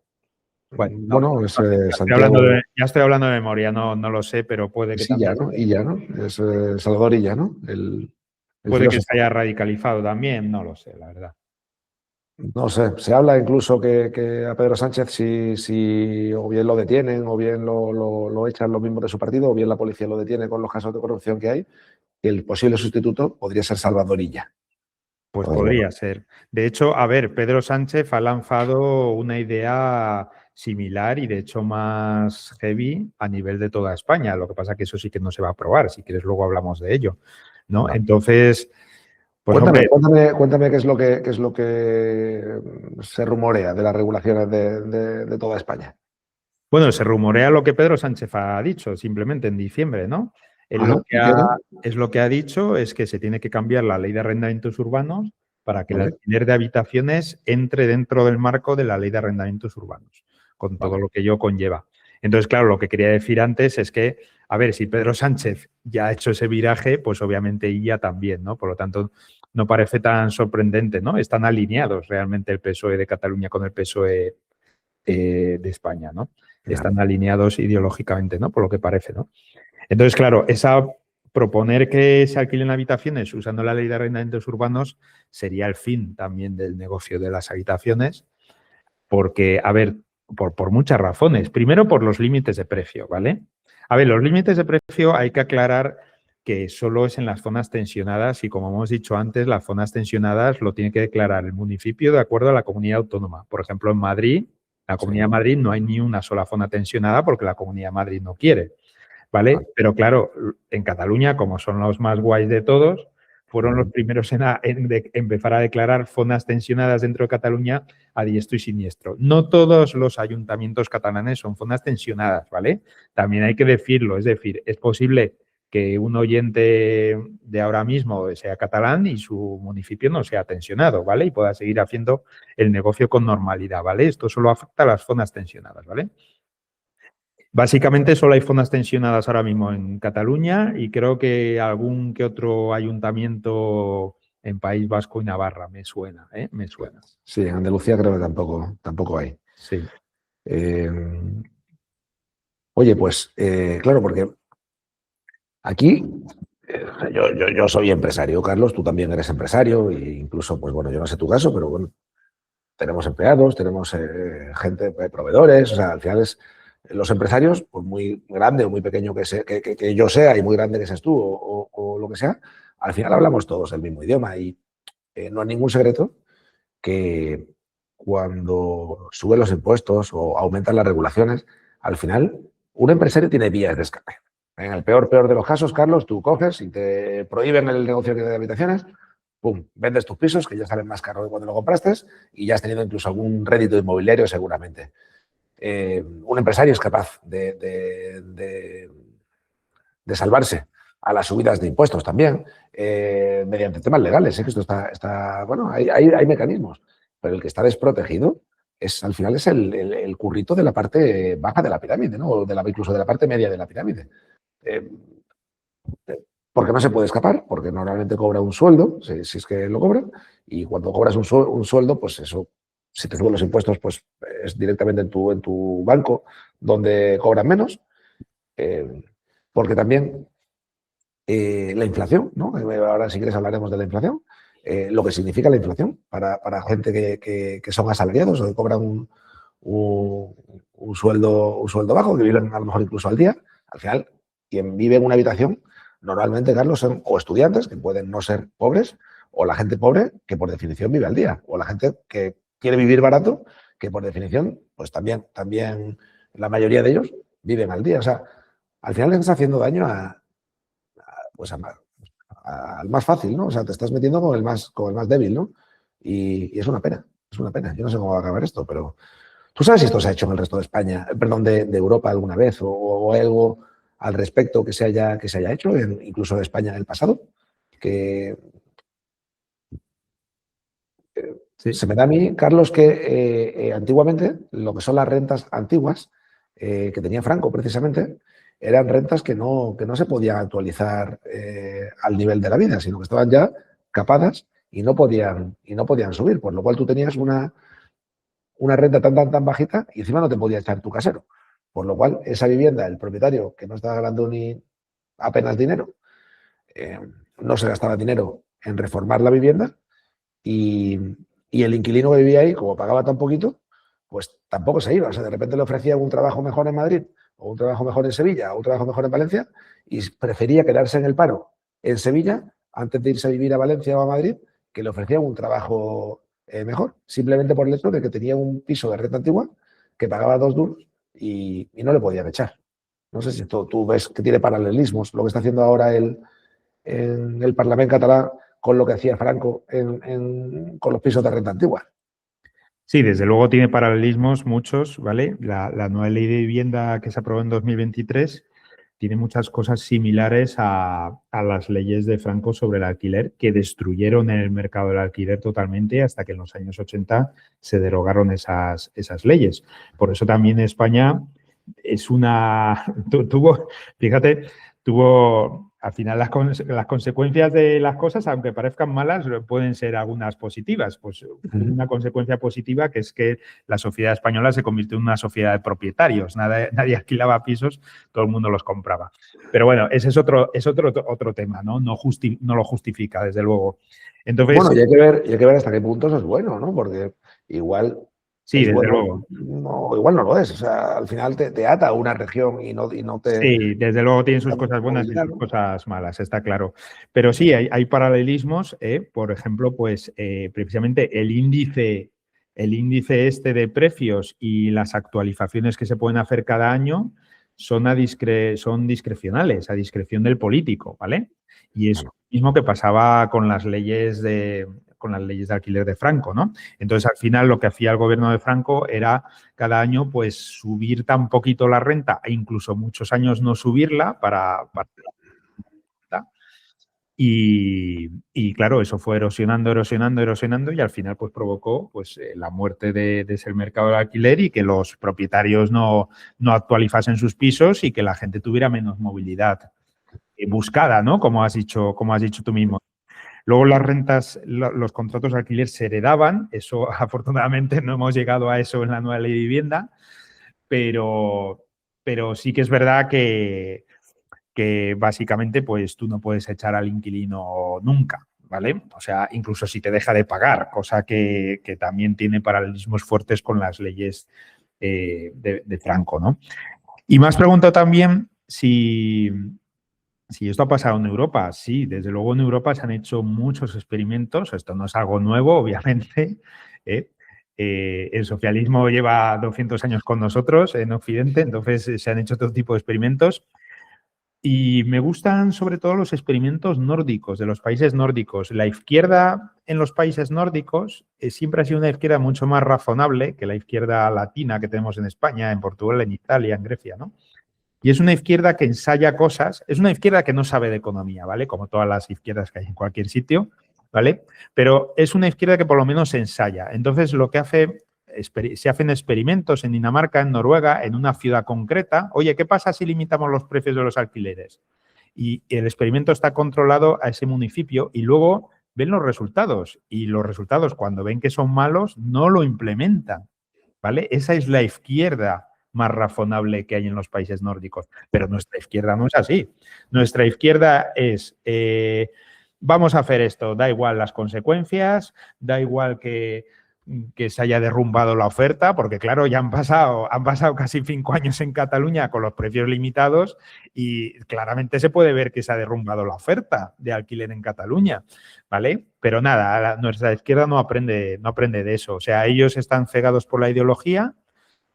bueno, es Santiago... Santiago... ya estoy hablando de memoria, no lo sé, pero puede que también... Illa, ¿no? Es Salvador Illa, ¿no? El puede que se filósofo. haya radicalizado también, no lo sé, la verdad. No sé, se habla incluso que a Pedro Sánchez si o bien lo detienen o bien lo echan los mismos de su partido o bien la policía lo detiene con los casos de corrupción que hay, que el posible sustituto podría ser Salvador Illa. Pues podría ser. De hecho, a ver, Pedro Sánchez ha lanzado una idea similar y de hecho más heavy a nivel de toda España. Lo que pasa es que eso sí que no se va a aprobar. Si quieres, luego hablamos de ello, ¿no? Entonces, pues cuéntame qué es lo que se rumorea de las regulaciones de toda España. Bueno, se rumorea lo que Pedro Sánchez ha dicho simplemente en diciembre, ¿no? Él lo que ha dicho es que se tiene que cambiar la ley de arrendamientos urbanos para que el alquiler de habitaciones entre dentro del marco de la ley de arrendamientos urbanos, con todo lo que ello conlleva. Entonces, claro, lo que quería decir antes es que, a ver, si Pedro Sánchez ya ha hecho ese viraje, pues obviamente ella también, ¿no? Por lo tanto, no parece tan sorprendente, ¿no? Están alineados realmente el PSOE de Cataluña con el PSOE de España, ¿no? Están alineados ideológicamente, ¿no? Por lo que parece, ¿no? Entonces, claro, proponer que se alquilen habitaciones usando la ley de arrendamientos urbanos sería el fin también del negocio de las habitaciones, porque, a ver, por muchas razones. Primero, por los límites de precio, ¿vale? A ver, los límites de precio hay que aclarar que solo es en las zonas tensionadas y, como hemos dicho antes, las zonas tensionadas lo tiene que declarar el municipio de acuerdo a la comunidad autónoma. Por ejemplo, en Madrid, la Comunidad de Madrid no hay ni una sola zona tensionada porque la Comunidad de Madrid no quiere, ¿vale? Pero claro, en Cataluña, como son los más guays de todos, fueron los primeros en empezar a declarar zonas tensionadas dentro de Cataluña a diestro y siniestro. No todos los ayuntamientos catalanes son zonas tensionadas, ¿vale? También hay que decirlo, es decir, es posible que un oyente de ahora mismo sea catalán y su municipio no sea tensionado, ¿vale? Y pueda seguir haciendo el negocio con normalidad, ¿vale? Esto solo afecta a las zonas tensionadas, ¿vale? Básicamente solo hay zonas tensionadas ahora mismo en Cataluña y creo que algún que otro ayuntamiento en País Vasco y Navarra, me suena, ¿eh? Me suena. Sí, en Andalucía creo que tampoco hay. Sí. Oye, pues claro, porque aquí yo soy empresario, Carlos, tú también eres empresario e incluso, pues bueno, yo no sé tu caso, pero bueno, tenemos empleados, tenemos gente, proveedores, o sea, al final es los empresarios, pues muy grande o muy pequeño que yo sea y muy grande que seas tú o lo que sea, al final hablamos todos el mismo idioma y no es ningún secreto que cuando suben los impuestos o aumentan las regulaciones, al final un empresario tiene vías de escape. En el peor de los casos, Carlos, tú coges y te prohíben el negocio de habitaciones, pum, vendes tus pisos, que ya salen más caros que cuando lo compraste, y ya has tenido incluso algún rédito inmobiliario seguramente. un empresario es capaz de salvarse a las subidas de impuestos también, mediante temas legales. Que esto bueno, hay mecanismos, pero el que está desprotegido al final es el currito de la parte baja de la pirámide, ¿no? O incluso de la parte media de la pirámide. Porque no se puede escapar, porque normalmente cobra un sueldo, si es que lo cobra, y cuando cobras un sueldo, pues eso, si te suben los impuestos, pues es directamente en tu banco donde cobran menos, porque también la inflación, ¿no? Ahora si quieres hablaremos de la inflación, lo que significa la inflación para gente que son asalariados o que cobran un sueldo bajo, que viven a lo mejor incluso al día. Al final, quien vive en una habitación, normalmente, Carlos, son o estudiantes, que pueden no ser pobres, o la gente pobre, que por definición vive al día, o la gente que quiere vivir barato, que por definición, pues también la mayoría de ellos viven al día. O sea, al final les estás haciendo daño pues al más fácil, ¿no? O sea, te estás metiendo con el más débil, ¿no? Y es una pena, es una pena. Yo no sé cómo va a acabar esto, pero ¿tú sabes si esto se ha hecho en el resto de España, perdón, de Europa alguna vez o algo al respecto que se haya hecho, incluso en España en el pasado? Que Sí. se me da a mí, Carlos, que antiguamente lo que son las rentas antiguas que tenía Franco precisamente eran rentas que no se podían actualizar al nivel de la vida, sino que estaban ya capadas y no podían subir, por lo cual tú tenías una renta tan bajita y encima no te podía echar tu casero. Por lo cual, esa vivienda, el propietario, que no estaba ganando ni apenas dinero, no se gastaba dinero en reformar la vivienda y el inquilino que vivía ahí, como pagaba tan poquito, pues tampoco se iba. O sea, de repente le ofrecían un trabajo mejor en Madrid, o un trabajo mejor en Sevilla, o un trabajo mejor en Valencia, y prefería quedarse en el paro en Sevilla antes de irse a vivir a Valencia o a Madrid, que le ofrecían un trabajo mejor, simplemente por el hecho de que tenía un piso de renta antigua que pagaba 2 duros y no le podían echar. No sé si tú ves que tiene paralelismos lo que está haciendo ahora en el Parlamento catalán con lo que hacía Franco con los pisos de renta antigua. Sí, desde luego tiene paralelismos muchos, ¿vale? La nueva ley de vivienda que se aprobó en 2023 tiene muchas cosas similares a las leyes de Franco sobre el alquiler, que destruyeron el mercado del alquiler totalmente hasta que en los años 80 se derogaron esas leyes. Por eso también España es tuvo al final las consecuencias de las cosas, aunque parezcan malas, pueden ser algunas positivas. Pues una consecuencia positiva que es que la sociedad española se convirtió en una sociedad de propietarios. Nadie alquilaba pisos, todo el mundo los compraba. Pero bueno, ese es otro tema, ¿no? No lo justifica, desde luego. Entonces, bueno, y hay que ver hasta qué punto eso es bueno, ¿no? Porque igual sí, es desde bueno, luego. no, igual no lo es. O sea, al final te ata a una región y no te... Sí, desde luego tiene sus cosas buenas y sus cosas malas, está claro. Pero sí, hay paralelismos. Por ejemplo, pues precisamente el índice este de precios y las actualizaciones que se pueden hacer cada año son discrecionales, a discreción del político, ¿vale? Y es lo mismo que pasaba con las leyes de alquiler de Franco, ¿no? Entonces, al final, lo que hacía el gobierno de Franco era cada año, pues, subir tan poquito la renta e incluso muchos años no subirla y claro, eso fue erosionando y al final pues provocó pues la muerte de ese mercado del alquiler y que los propietarios no actualizasen sus pisos y que la gente tuviera menos movilidad buscada, ¿no? Como has dicho tú mismo. Luego las rentas, los contratos de alquiler se heredaban, eso afortunadamente no hemos llegado a eso en la nueva ley de vivienda, pero sí que es verdad que básicamente pues tú no puedes echar al inquilino nunca, ¿vale? O sea, incluso si te deja de pagar, cosa que también tiene paralelismos fuertes con las leyes de Franco, ¿no? Y me has preguntado también si esto ha pasado en Europa. Sí, desde luego en Europa se han hecho muchos experimentos, esto no es algo nuevo, obviamente, el socialismo lleva 200 años con nosotros en Occidente, entonces se han hecho todo tipo de experimentos. Y me gustan sobre todo los experimentos nórdicos, de los países nórdicos. La izquierda en los países nórdicos siempre ha sido una izquierda mucho más razonable que la izquierda latina que tenemos en España, en Portugal, en Italia, en Grecia, ¿no? Y es una izquierda que ensaya cosas, es una izquierda que no sabe de economía, ¿vale? Como todas las izquierdas que hay en cualquier sitio, ¿vale? Pero es una izquierda que por lo menos ensaya. Entonces, lo que hace, se hacen experimentos en Dinamarca, en Noruega, en una ciudad concreta. Oye, ¿qué pasa si limitamos los precios de los alquileres? Y el experimento está controlado a ese municipio y luego ven los resultados. Y los resultados, cuando ven que son malos, no lo implementan, ¿vale? Esa es la izquierda más razonable que hay en los países nórdicos. Pero nuestra izquierda no es así. Nuestra izquierda es, vamos a hacer esto, da igual las consecuencias, da igual que se haya derrumbado la oferta, porque claro, ya han pasado casi 5 años en Cataluña con los precios limitados y claramente se puede ver que se ha derrumbado la oferta de alquiler en Cataluña, ¿vale? Pero nada, nuestra izquierda no aprende de eso. O sea, ellos están cegados por la ideología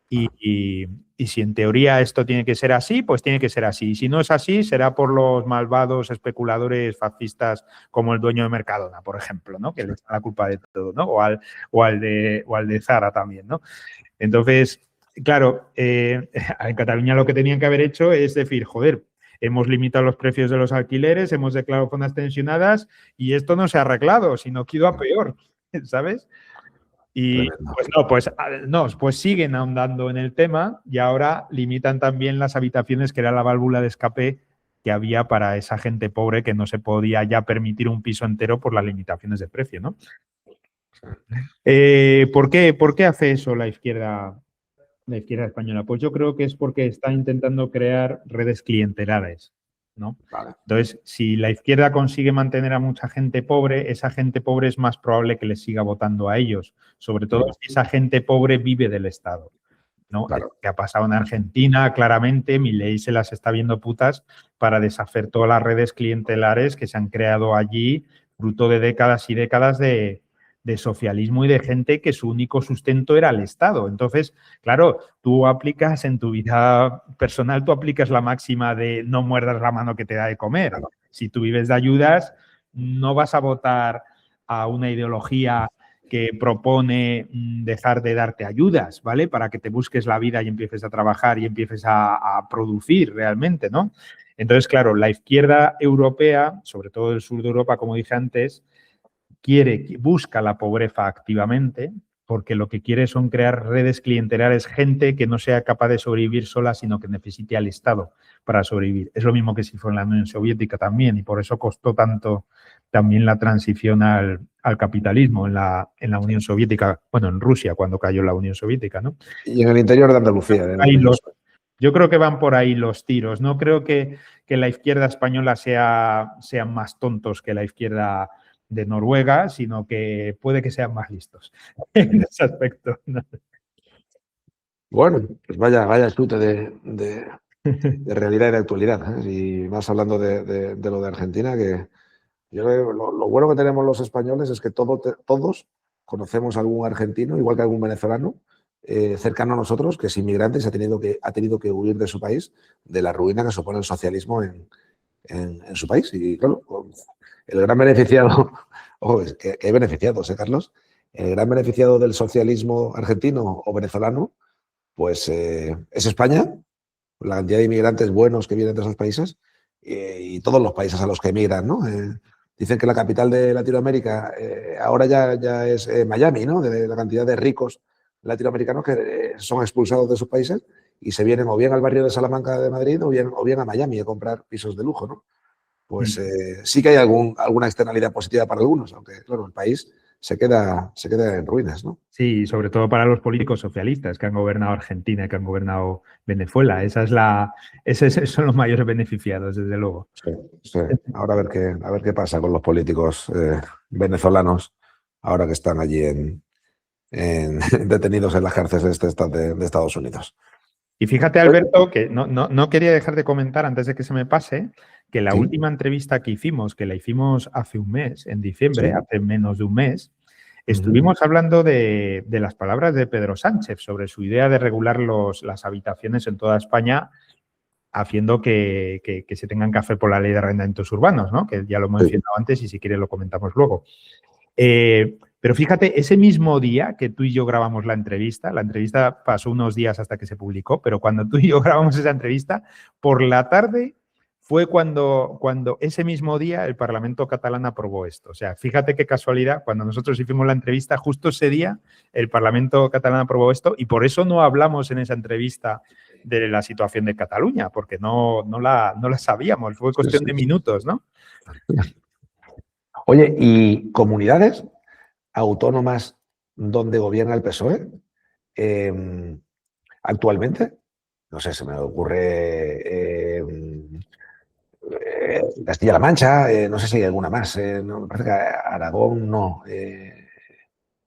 y si en teoría esto tiene que ser así, pues tiene que ser así. Y si no es así, será por los malvados especuladores fascistas como el dueño de Mercadona, por ejemplo, ¿no? Que les da la culpa de todo, ¿no? O al de Zara también, ¿no? Entonces, claro, en Cataluña lo que tenían que haber hecho es decir, joder, hemos limitado los precios de los alquileres, hemos declarado zonas tensionadas y esto no se ha arreglado, sino que ha ido a peor, ¿sabes? Y pues siguen ahondando en el tema y ahora limitan también las habitaciones, que era la válvula de escape que había para esa gente pobre que no se podía ya permitir un piso entero por las limitaciones de precio, ¿no? ¿Por qué hace eso la izquierda española? Pues yo creo que es porque está intentando crear redes clientelares, ¿no? Vale. Entonces, si la izquierda consigue mantener a mucha gente pobre, esa gente pobre es más probable que les siga votando a ellos, sobre todo si esa gente pobre vive del Estado, ¿no? Claro. Que ha pasado en Argentina, claramente, Milei se las está viendo putas para deshacer todas las redes clientelares que se han creado allí, fruto de décadas y décadas de socialismo y de gente que su único sustento era el Estado. Entonces, claro, tú aplicas en tu vida personal, tú aplicas la máxima de no muerdas la mano que te da de comer. Claro. Si tú vives de ayudas, no vas a votar a una ideología que propone dejar de darte ayudas, ¿vale? Para que te busques la vida y empieces a trabajar y empieces a producir realmente, ¿no? Entonces, claro, la izquierda europea, sobre todo el sur de Europa, como dije antes, busca la pobreza activamente porque lo que quiere son crear redes clientelares, gente que no sea capaz de sobrevivir sola, sino que necesite al Estado para sobrevivir. Es lo mismo que si fue en la Unión Soviética también, y por eso costó tanto también la transición al capitalismo en la Unión Soviética, bueno, en Rusia, cuando cayó la Unión Soviética, ¿no? Y en el interior de Andalucía. Yo creo que van por ahí los tiros. No creo que la izquierda española sean más tontos que la izquierda de Noruega, sino que puede que sean más listos en ese aspecto. Bueno, pues vaya chute de realidad y de actualidad. Y más hablando de lo de Argentina, que yo creo que lo bueno que tenemos los españoles es que todos conocemos a algún argentino, igual que algún venezolano, cercano a nosotros, que es inmigrante y ha tenido que huir de su país, de la ruina que supone el socialismo en su país. Y claro, el gran beneficiado, ojo, que hay beneficiados, Carlos, el gran beneficiado del socialismo argentino o venezolano, pues es España, la cantidad de inmigrantes buenos que vienen de esos países y todos los países a los que emigran, ¿no? Dicen que la capital de Latinoamérica ahora ya es Miami, ¿no? De la cantidad de ricos latinoamericanos que son expulsados de sus países y se vienen o bien al barrio de Salamanca de Madrid o bien a Miami a comprar pisos de lujo, ¿no? Pues sí que hay alguna externalidad positiva para algunos, aunque, claro, el país se queda en ruinas, ¿no? Sí, sobre todo para los políticos socialistas que han gobernado Argentina, que han gobernado Venezuela. Esos son los mayores beneficiados, desde luego. Sí. Ahora a ver qué pasa con los políticos venezolanos, ahora que están allí detenidos en las cárceles de Estados Unidos. Y fíjate, Alberto, que no quería dejar de comentar antes de que se me pase, que la última entrevista que la hicimos hace un mes, en diciembre, hace menos de un mes, estuvimos hablando de las palabras de Pedro Sánchez sobre su idea de regular las habitaciones en toda España haciendo que se tengan que hacer por la ley de arrendamientos urbanos, ¿no? Que ya lo hemos mencionado antes y si quieres lo comentamos luego. Pero fíjate, ese mismo día que tú y yo grabamos la entrevista pasó unos días hasta que se publicó, pero cuando tú y yo grabamos esa entrevista, por la tarde fue cuando ese mismo día el Parlamento catalán aprobó esto. O sea, fíjate qué casualidad, cuando nosotros hicimos la entrevista, justo ese día el Parlamento catalán aprobó esto y por eso no hablamos en esa entrevista de la situación de Cataluña, porque no la sabíamos, fue cuestión de minutos, ¿no? Oye, ¿y comunidades autónomas donde gobierna el PSOE actualmente? No sé, se me ocurre Castilla-La Mancha, no sé si hay alguna más. No, me parece que Aragón no.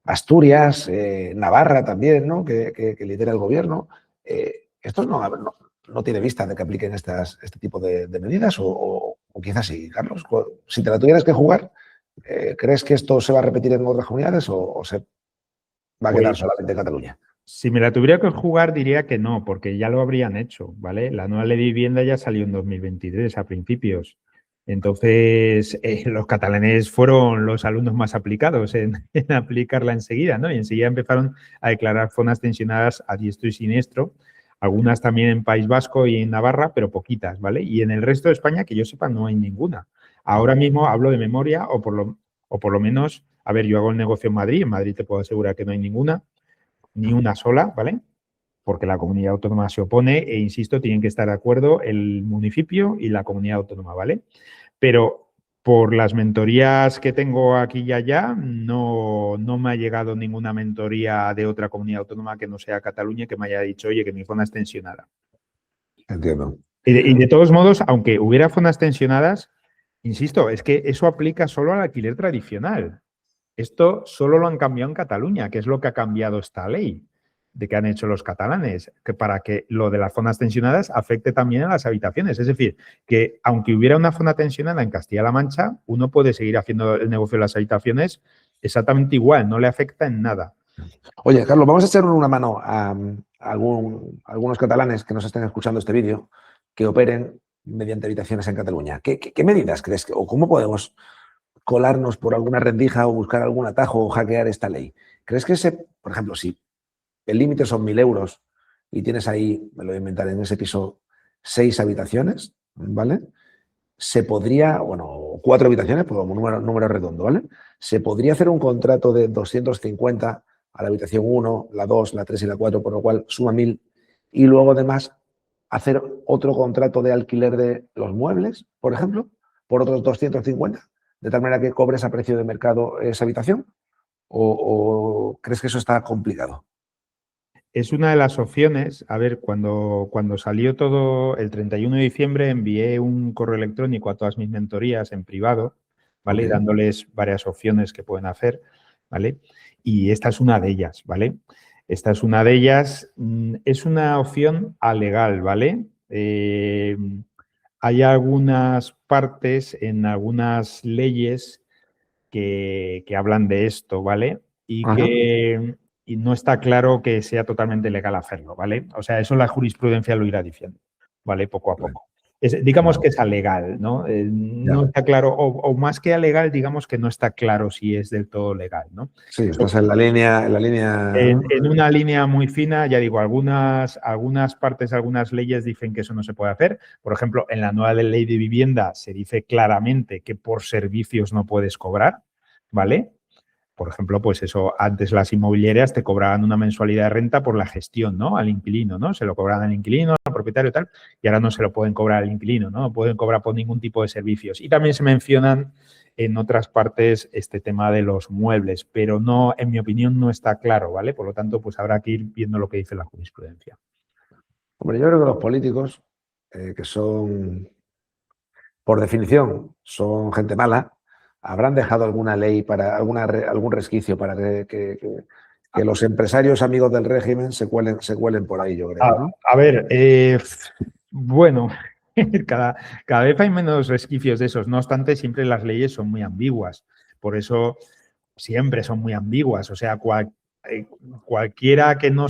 Asturias, Navarra también, ¿no? Que lidera el gobierno. ¿Estos no tiene vista de que apliquen este tipo de medidas? O quizás sí, Carlos. Si te la tuvieras que jugar, ¿crees que esto se va a repetir en otras comunidades o se va a quedar solamente en Cataluña? Si me la tuviera que jugar, diría que no, porque ya lo habrían hecho, ¿vale? La nueva ley de vivienda ya salió en 2023, a principios. Entonces, los catalanes fueron los alumnos más aplicados en aplicarla enseguida, ¿no? Y enseguida empezaron a declarar zonas tensionadas a diestro y siniestro, algunas también en País Vasco y en Navarra, pero poquitas, ¿vale? Y en el resto de España, que yo sepa, no hay ninguna. Ahora mismo hablo de memoria o por lo menos, a ver, yo hago el negocio en Madrid te puedo asegurar que no hay ninguna, ni una sola, ¿vale? Porque la comunidad autónoma se opone e, insisto, tienen que estar de acuerdo el municipio y la comunidad autónoma, ¿vale? Pero por las mentorías que tengo aquí y allá, no me ha llegado ninguna mentoría de otra comunidad autónoma que no sea Cataluña que me haya dicho, oye, que mi zona es tensionada. Entiendo. Y de todos modos, aunque hubiera zonas tensionadas, insisto, es que eso aplica solo al alquiler tradicional. Esto solo lo han cambiado en Cataluña, que es lo que ha cambiado esta ley de que han hecho los catalanes, que para que lo de las zonas tensionadas afecte también a las habitaciones. Es decir, que aunque hubiera una zona tensionada en Castilla-La Mancha, uno puede seguir haciendo el negocio de las habitaciones exactamente igual, no le afecta en nada. Oye, Carlos, vamos a echar una mano a algunos catalanes que nos estén escuchando este vídeo que operen mediante habitaciones en Cataluña. ¿Qué medidas crees o cómo podemos colarnos por alguna rendija o buscar algún atajo o hackear esta ley? ¿Crees que por ejemplo, si el límite son 1.000 euros y tienes ahí, me lo voy a inventar, en ese piso 6 habitaciones, ¿vale? Se podría, bueno, 4 habitaciones, pues como número redondo, ¿vale? Se podría hacer un contrato de 250 a la habitación 1, la 2, la 3 y la 4, por lo cual suma 1.000 y luego además hacer otro contrato de alquiler de los muebles, por ejemplo, por otros 250, de tal manera que cobres a precio de mercado esa habitación. ¿O crees que eso está complicado? Es una de las opciones. A ver, cuando salió todo el 31 de diciembre, envié un correo electrónico a todas mis mentorías en privado, ¿vale? Okay. Dándoles varias opciones que pueden hacer, ¿vale? Y esta es una de ellas, ¿vale? Esta es una de ellas. Es una opción alegal, ¿vale? Hay algunas partes en algunas leyes que hablan de esto, ¿vale? Y no está claro que sea totalmente legal hacerlo, ¿vale? O sea, eso la jurisprudencia lo irá diciendo, ¿vale? Poco a poco. Digamos que es alegal, ¿no? No está claro, o más que alegal, digamos que no está claro si es del todo legal, ¿no? Sí, estás en la línea. En una línea muy fina, ya digo, algunas partes, algunas leyes dicen que eso no se puede hacer. Por ejemplo, en la nueva ley de vivienda se dice claramente que por servicios no puedes cobrar, ¿vale? Por ejemplo, pues eso, antes las inmobiliarias te cobraban una mensualidad de renta por la gestión, ¿no? Al inquilino, ¿no? Se lo cobraban al inquilino, al propietario y tal, y ahora no se lo pueden cobrar al inquilino, ¿no? No pueden cobrar por ningún tipo de servicios. Y también se mencionan en otras partes este tema de los muebles, pero no, en mi opinión, no está claro, ¿vale? Por lo tanto, pues habrá que ir viendo lo que dice la jurisprudencia. Hombre, yo creo que los políticos, que son, por definición, son gente mala, habrán dejado alguna ley para algún resquicio para que los empresarios amigos del régimen se cuelen por ahí, yo creo, ¿no? A ver, bueno, cada vez hay menos resquicios de esos. No obstante, siempre las leyes son muy ambiguas. Por eso siempre son muy ambiguas. O sea, cualquiera que no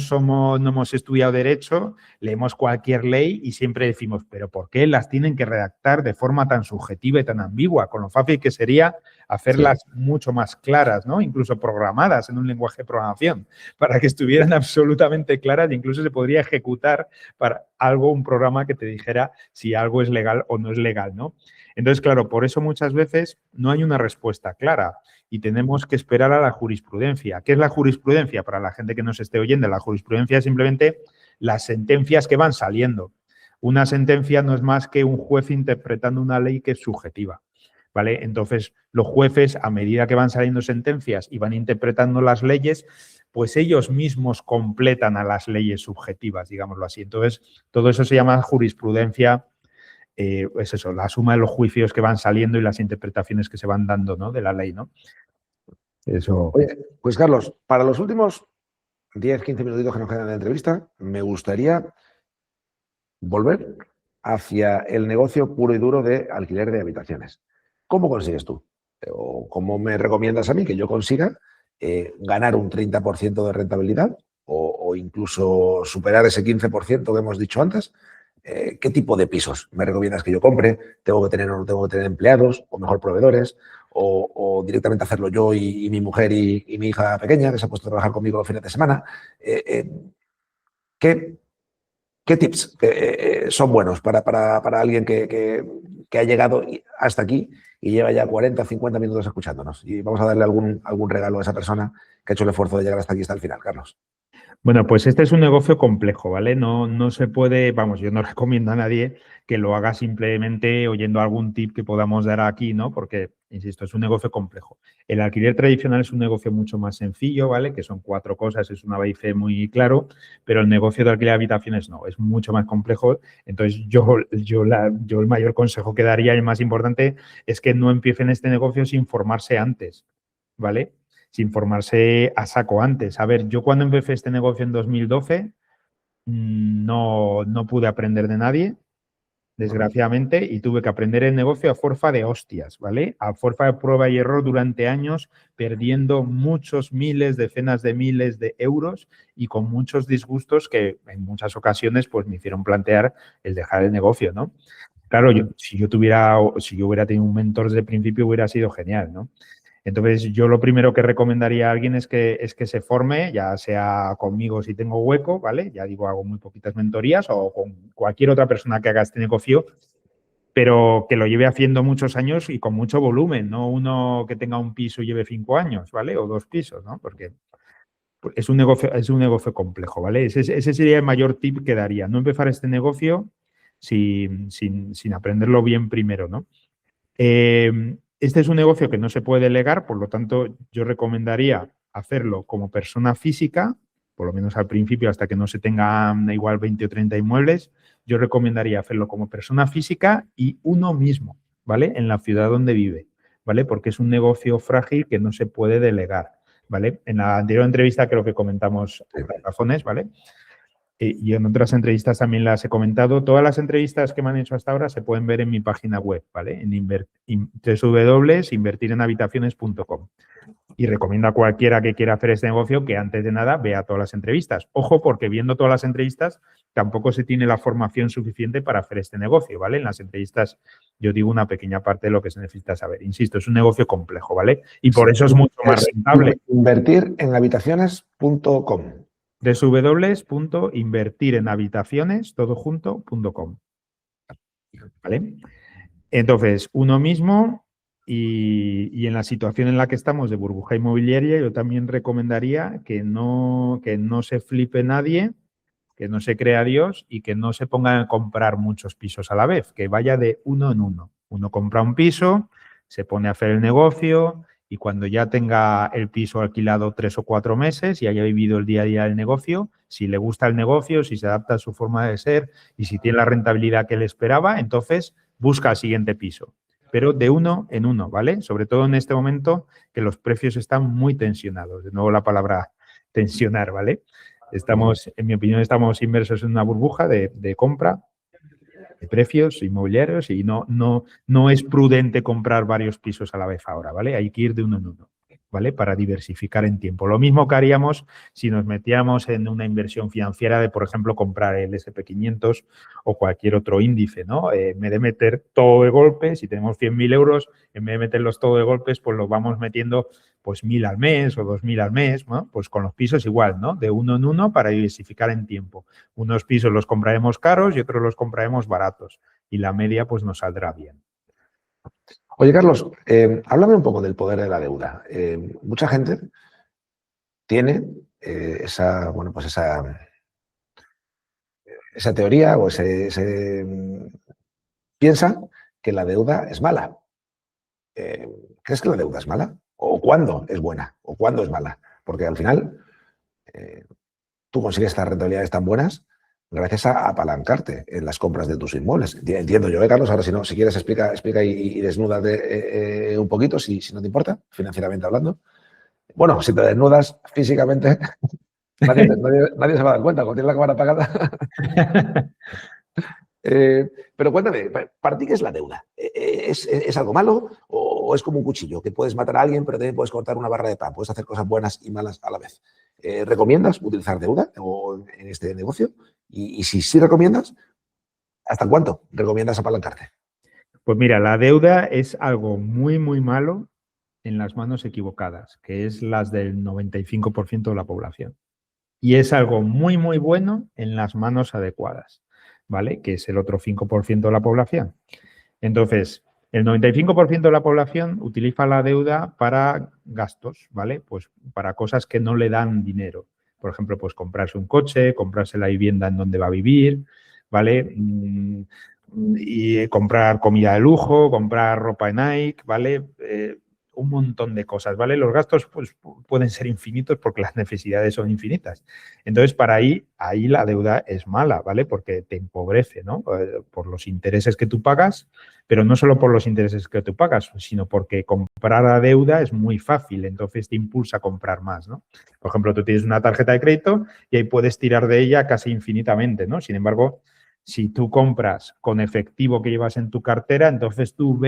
hemos estudiado derecho, leemos cualquier ley y siempre decimos, pero ¿por qué las tienen que redactar de forma tan subjetiva y tan ambigua? Con lo fácil que sería hacerlas mucho más claras, ¿no? Incluso programadas en un lenguaje de programación, para que estuvieran absolutamente claras e incluso se podría ejecutar para algo, un programa que te dijera si algo es legal o no es legal, ¿no? Entonces, claro, por eso muchas veces no hay una respuesta clara y tenemos que esperar a la jurisprudencia. ¿Qué es la jurisprudencia? Para la gente que nos esté oyendo, la jurisprudencia es simplemente las sentencias que van saliendo. Una sentencia no es más que un juez interpretando una ley que es subjetiva, ¿vale? Entonces, los jueces, a medida que van saliendo sentencias y van interpretando las leyes, pues ellos mismos completan a las leyes subjetivas, digámoslo así. Entonces, todo eso se llama jurisprudencia. Es eso, la suma de los juicios que van saliendo y las interpretaciones que se van dando, ¿no?, de la ley, ¿no? Eso. Oye, pues Carlos, para los últimos 10, 15 minutitos que nos quedan de entrevista, me gustaría volver hacia el negocio puro y duro de alquiler de habitaciones. ¿Cómo consigues tú? ¿O cómo me recomiendas a mí que yo consiga ganar un 30% de rentabilidad o incluso superar ese 15% que hemos dicho antes? ¿Qué tipo de pisos me recomiendas que yo compre? ¿Tengo que tener o no tengo que tener empleados o mejor proveedores? ¿O directamente hacerlo yo y mi mujer y mi hija pequeña, que se ha puesto a trabajar conmigo los fines de semana? ¿Qué tips son buenos para alguien que ha llegado hasta aquí y lleva ya 40, 50 minutos escuchándonos? Y vamos a darle algún regalo a esa persona que ha hecho el esfuerzo de llegar hasta aquí, hasta el final, Carlos. Bueno, pues este es un negocio complejo, ¿vale? No se puede, vamos, yo no recomiendo a nadie que lo haga simplemente oyendo algún tip que podamos dar aquí, ¿no? Porque, insisto, es un negocio complejo. El alquiler tradicional es un negocio mucho más sencillo, ¿vale? Que son 4 cosas, es un ABC muy claro, pero el negocio de alquiler de habitaciones no, es mucho más complejo. Entonces, yo el mayor consejo que daría, el más importante, es que no empiecen este negocio sin formarse antes, ¿vale? Sin formarse a saco antes. A ver, yo cuando empecé este negocio en 2012 no pude aprender de nadie, desgraciadamente, y tuve que aprender el negocio a fuerza de hostias, ¿vale? A fuerza de prueba y error durante años, perdiendo muchos miles, decenas de miles de euros y con muchos disgustos que en muchas ocasiones pues me hicieron plantear el dejar el negocio, ¿no? Claro, si yo hubiera tenido un mentor desde el principio hubiera sido genial, ¿no? Entonces, yo lo primero que recomendaría a alguien es que se forme, ya sea conmigo si tengo hueco, ¿vale? Ya digo, hago muy poquitas mentorías o con cualquier otra persona que haga este negocio, pero que lo lleve haciendo muchos años y con mucho volumen, no uno que tenga un piso y lleve 5 años, ¿vale? O 2 pisos, ¿no? Porque es un negocio complejo, ¿vale? Ese sería el mayor tip que daría, no empezar este negocio sin aprenderlo bien primero, ¿no? Este es un negocio que no se puede delegar, por lo tanto, yo recomendaría hacerlo como persona física, por lo menos al principio, hasta que no se tengan igual 20 o 30 inmuebles. Yo recomendaría hacerlo como persona física y uno mismo, ¿vale? En la ciudad donde vive, ¿vale? Porque es un negocio frágil que no se puede delegar, ¿vale? En la anterior entrevista creo que comentamos otras razones, ¿vale? Y en otras entrevistas también las he comentado. Todas las entrevistas que me han hecho hasta ahora se pueden ver en mi página web, ¿vale? En www.invertirenhabitaciones.com. Y recomiendo a cualquiera que quiera hacer este negocio que antes de nada vea todas las entrevistas. Ojo, porque viendo todas las entrevistas tampoco se tiene la formación suficiente para hacer este negocio, ¿vale? En las entrevistas yo digo una pequeña parte de lo que se necesita saber. Insisto, es un negocio complejo, ¿vale? Y por eso es mucho más rentable. Invertirenhabitaciones.com. www.invertirenhabitaciones.com. ¿Vale? Entonces, uno mismo y en la situación en la que estamos de burbuja inmobiliaria, yo también recomendaría que no se flipe nadie, que no se crea Dios y que no se ponga a comprar muchos pisos a la vez, que vaya de uno en uno. Uno compra un piso, se pone a hacer el negocio y cuando ya tenga el piso alquilado 3 o 4 meses y haya vivido el día a día del negocio, si le gusta el negocio, si se adapta a su forma de ser y si tiene la rentabilidad que él esperaba, entonces busca el siguiente piso. Pero de uno en uno, ¿vale? Sobre todo en este momento que los precios están muy tensionados. De nuevo la palabra tensionar, ¿vale? En mi opinión, estamos inmersos en una burbuja de compra de precios inmobiliarios y no es prudente comprar varios pisos a la vez ahora, ¿vale? Hay que ir de uno en uno. ¿vale? Para diversificar en tiempo. Lo mismo que haríamos si nos metíamos en una inversión financiera de, por ejemplo, comprar el S&P 500 o cualquier otro índice, ¿no? En vez de meter todo de golpe, si tenemos 100.000 euros, en vez de meterlos todo de golpes, pues los vamos metiendo pues 1.000 al mes o 2.000 al mes, ¿no? Pues con los pisos igual, ¿no? De uno en uno para diversificar en tiempo. Unos pisos los compraremos caros y otros los compraremos baratos. Y la media pues nos saldrá bien. Oye, Carlos, háblame un poco del poder de la deuda. Mucha gente tiene bueno, pues esa teoría o piensa que la deuda es mala. ¿Crees que la deuda es mala? ¿O cuándo es buena? ¿O cuándo es mala? Porque al final tú consigues estas rentabilidades tan buenas gracias a apalancarte en las compras de tus inmuebles. Entiendo yo, Carlos. Ahora, si quieres, explica y desnúdate un poquito, si no te importa, financieramente hablando. Bueno, si te desnudas físicamente, nadie se va a dar cuenta cuando tienes la cámara apagada. Pero cuéntame, ¿para ti qué es la deuda? ¿Es algo malo o es como un cuchillo que puedes matar a alguien, pero también puedes cortar una barra de pan? Puedes hacer cosas buenas y malas a la vez. ¿Recomiendas utilizar deuda en este negocio? Y si sí recomiendas, ¿hasta cuánto recomiendas apalancarte? Pues mira, la deuda es algo muy, muy malo en las manos equivocadas, que es las del 95% de la población. Y es algo muy, muy bueno en las manos adecuadas, ¿vale? Que es el otro 5% de la población. Entonces, el 95% de la población utiliza la deuda para gastos, ¿vale? Pues para cosas que no le dan dinero. Por ejemplo, pues comprarse un coche, comprarse la vivienda en donde va a vivir, ¿vale? Y comprar comida de lujo, comprar ropa de Nike, ¿vale? Un montón de cosas, ¿vale? Los gastos pues, pueden ser infinitos porque las necesidades son infinitas. Entonces, para ahí la deuda es mala, ¿vale? Porque te empobrece, ¿no? Por los intereses que tú pagas, pero no solo por los intereses que tú pagas, sino porque comprar a deuda es muy fácil, entonces te impulsa a comprar más, ¿no? Por ejemplo, tú tienes una tarjeta de crédito y ahí puedes tirar de ella casi infinitamente, ¿no? Sin embargo, si tú compras con efectivo que llevas en tu cartera, entonces tú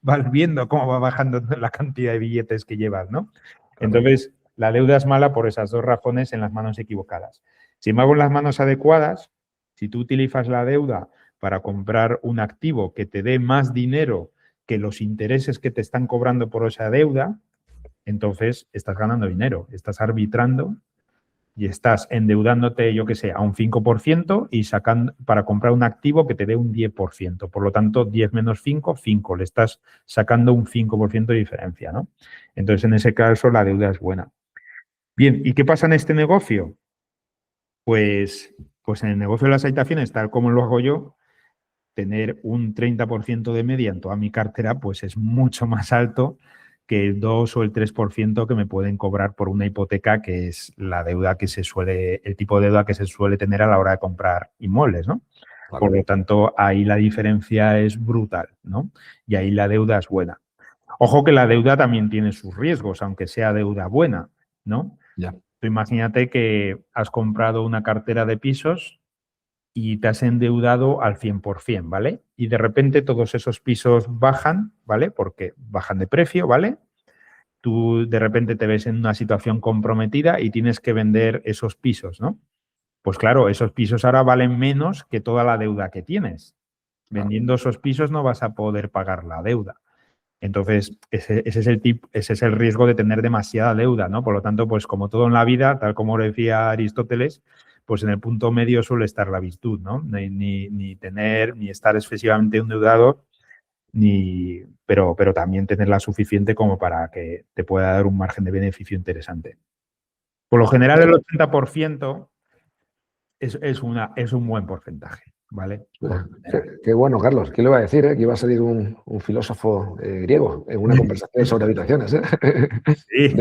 vas viendo cómo va bajando la cantidad de billetes que llevas, ¿no? Claro. Entonces, la deuda es mala por esas dos razones en las manos equivocadas. Sin embargo, en las manos adecuadas, si tú utilizas la deuda para comprar un activo que te dé más dinero que los intereses que te están cobrando por esa deuda, entonces estás ganando dinero, estás arbitrando y estás endeudándote, yo qué sé, a un 5% y sacando para comprar un activo que te dé un 10%. Por lo tanto, 10 menos 5, 5. Le estás sacando un 5% de diferencia, ¿no? Entonces, en ese caso, la deuda es buena. Bien, ¿y qué pasa en este negocio? Pues en el negocio de las habitaciones, tal como lo hago yo, tener un 30% de media en toda mi cartera, pues es mucho más alto que el 2 o el 3% que me pueden cobrar por una hipoteca, que es la deuda que el tipo de deuda que se suele tener a la hora de comprar inmuebles, ¿no? Claro. Por lo tanto, ahí la diferencia es brutal, ¿no? Y ahí la deuda es buena. Ojo que la deuda también tiene sus riesgos, aunque sea deuda buena, ¿no? Ya. Tú imagínate que has comprado una cartera de pisos y te has endeudado al 100%, ¿vale? Y de repente todos esos pisos bajan, ¿vale? Porque bajan de precio, ¿vale? Tú de repente te ves en una situación comprometida y tienes que vender esos pisos, ¿no? Pues claro, esos pisos ahora valen menos que toda la deuda que tienes. Vendiendo esos pisos no vas a poder pagar la deuda. Entonces, ese es el riesgo de tener demasiada deuda, ¿no? Por lo tanto, pues como todo en la vida, tal como lo decía Aristóteles, pues en el punto medio suele estar la virtud, ¿no? Ni estar excesivamente endeudado, pero también tenerla suficiente como para que te pueda dar un margen de beneficio interesante. Por lo general, el 80% es un buen porcentaje, ¿vale? Qué bueno, Carlos. ¿Qué le iba a decir? Que iba a salir un filósofo griego en una conversación sobre habitaciones. Sí.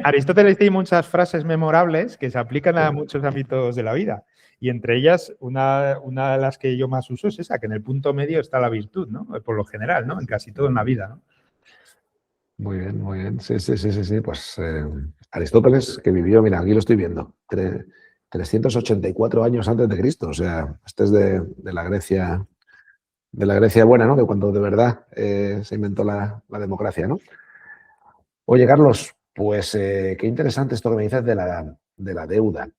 Aristóteles tiene muchas frases memorables que se aplican a muchos ámbitos de la vida. Y entre ellas, una de las que yo más uso es esa, que en el punto medio está la virtud, ¿no? Por lo general, ¿no? En casi todo en la vida, ¿no? Muy bien, muy bien. Sí. Pues Aristóteles, que vivió, mira, aquí lo estoy viendo, 384 años antes de Cristo. O sea, este es de la Grecia buena, ¿no? De cuando de verdad se inventó la democracia, ¿no? Oye, Carlos, pues qué interesante esto que me dices de la deuda.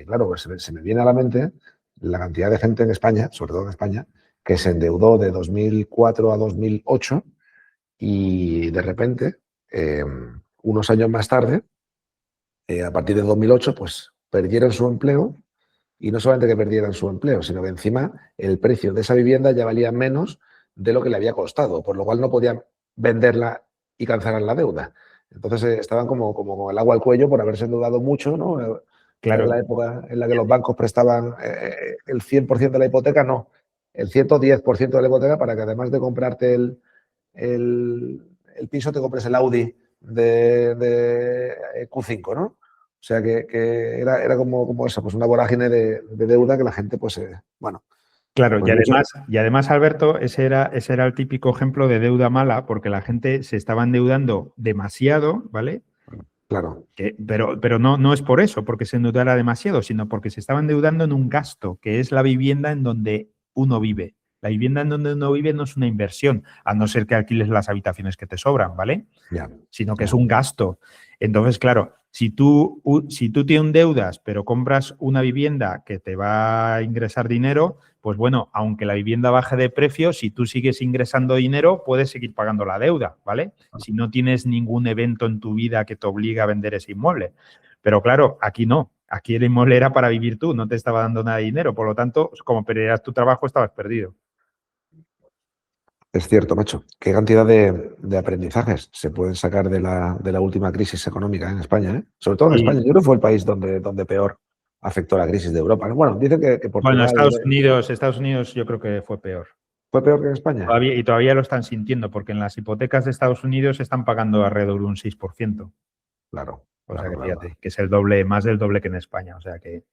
Claro, pues se me viene a la mente la cantidad de gente en España, sobre todo en España, que se endeudó de 2004 a 2008 y de repente, unos años más tarde, a partir de 2008, pues perdieron su empleo y no solamente que perdieran su empleo, sino que encima el precio de esa vivienda ya valía menos de lo que le había costado, por lo cual no podían venderla y cancelar la deuda. Entonces estaban como con el agua al cuello por haberse endeudado mucho, ¿no? Era Claro, la época en la que los bancos prestaban el 100% de la hipoteca, no, el 110% de la hipoteca para que además de comprarte el piso te compres el Audi de Q5, ¿no? O sea que era como eso, pues una vorágine de deuda que la gente, pues, bueno, claro, pues mucho. y además, Alberto, ese era el típico ejemplo de deuda mala, porque la gente se estaba endeudando demasiado, ¿vale? Claro, Pero no, no es por eso, porque se endeudara demasiado, sino porque se estaba endeudando en un gasto, que es la vivienda en donde uno vive. La vivienda en donde uno vive no es una inversión, a no ser que alquiles las habitaciones que te sobran, ¿vale? ya, Sino que es ya. un gasto. Entonces, claro, si tú te endeudas, pero compras una vivienda que te va a ingresar dinero, pues bueno, aunque la vivienda baje de precio, si tú sigues ingresando dinero, puedes seguir pagando la deuda, ¿vale? Si no tienes ningún evento en tu vida que te obligue a vender ese inmueble. Pero claro, aquí no. Aquí el inmueble era para vivir tú, no te estaba dando nada de dinero. Por lo tanto, como perdías tu trabajo, estabas perdido. Es cierto, macho. Qué cantidad de aprendizajes se pueden sacar de la última crisis económica en España, ¿eh? Sobre todo en España. Y Yo creo que fue el país donde peor afectó la crisis de Europa. Bueno, dicen que bueno, Portugal Estados Unidos yo creo que fue peor. fue peor que en España. Y todavía lo están sintiendo, porque en las hipotecas de Estados Unidos están pagando alrededor de un 6%. Claro, O sea claro, que claro. fíjate, que es el doble, más del doble que en España. O sea que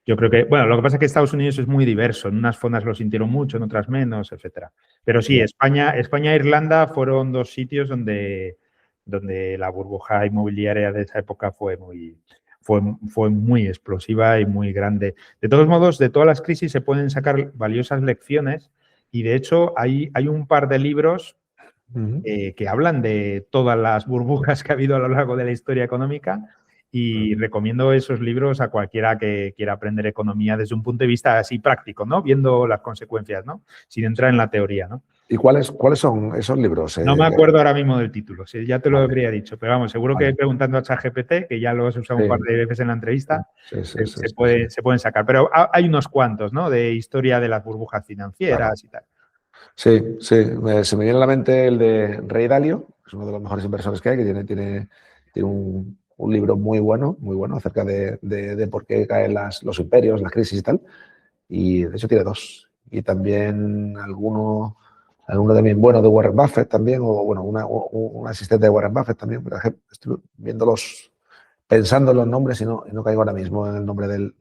yo creo que, bueno, lo que pasa es que Estados Unidos es muy diverso. En unas zonas lo sintieron mucho, en otras menos, etcétera. Pero sí, Ya. España e Irlanda fueron dos sitios donde la burbuja inmobiliaria de esa época fue muy explosiva y muy grande. De todos modos, de todas las crisis se pueden sacar valiosas lecciones y de hecho hay un par de libros Ujú. que hablan de todas las burbujas que ha habido a lo largo de la historia económica y recomiendo esos libros a cualquiera que quiera aprender economía desde un punto de vista así práctico, ¿no? Viendo las consecuencias, ¿no? Sin entrar en la teoría, ¿no? ¿Y cuáles son esos libros? No me acuerdo ahora mismo del título, sí, ya te lo Vale, habría dicho, pero vamos, seguro que vale. preguntando a ChatGPT, que ya lo has usado un par Sí, de veces en la entrevista, sí, sí, sí, sí, sí. se pueden sacar. Pero hay unos cuantos, ¿no? De historia de las burbujas Claro. financieras y tal. Sí, sí. Se me viene a la mente el de Ray Dalio, que es uno de los mejores inversores que hay, que tiene un libro muy bueno acerca de por qué caen los imperios, las crisis y tal. Y de hecho tiene dos. Y también alguno también bueno de Warren Buffett también, o bueno, un asistente de Warren Buffett también. Pero estoy viéndolos, pensando en los nombres y no caigo ahora mismo en el nombre del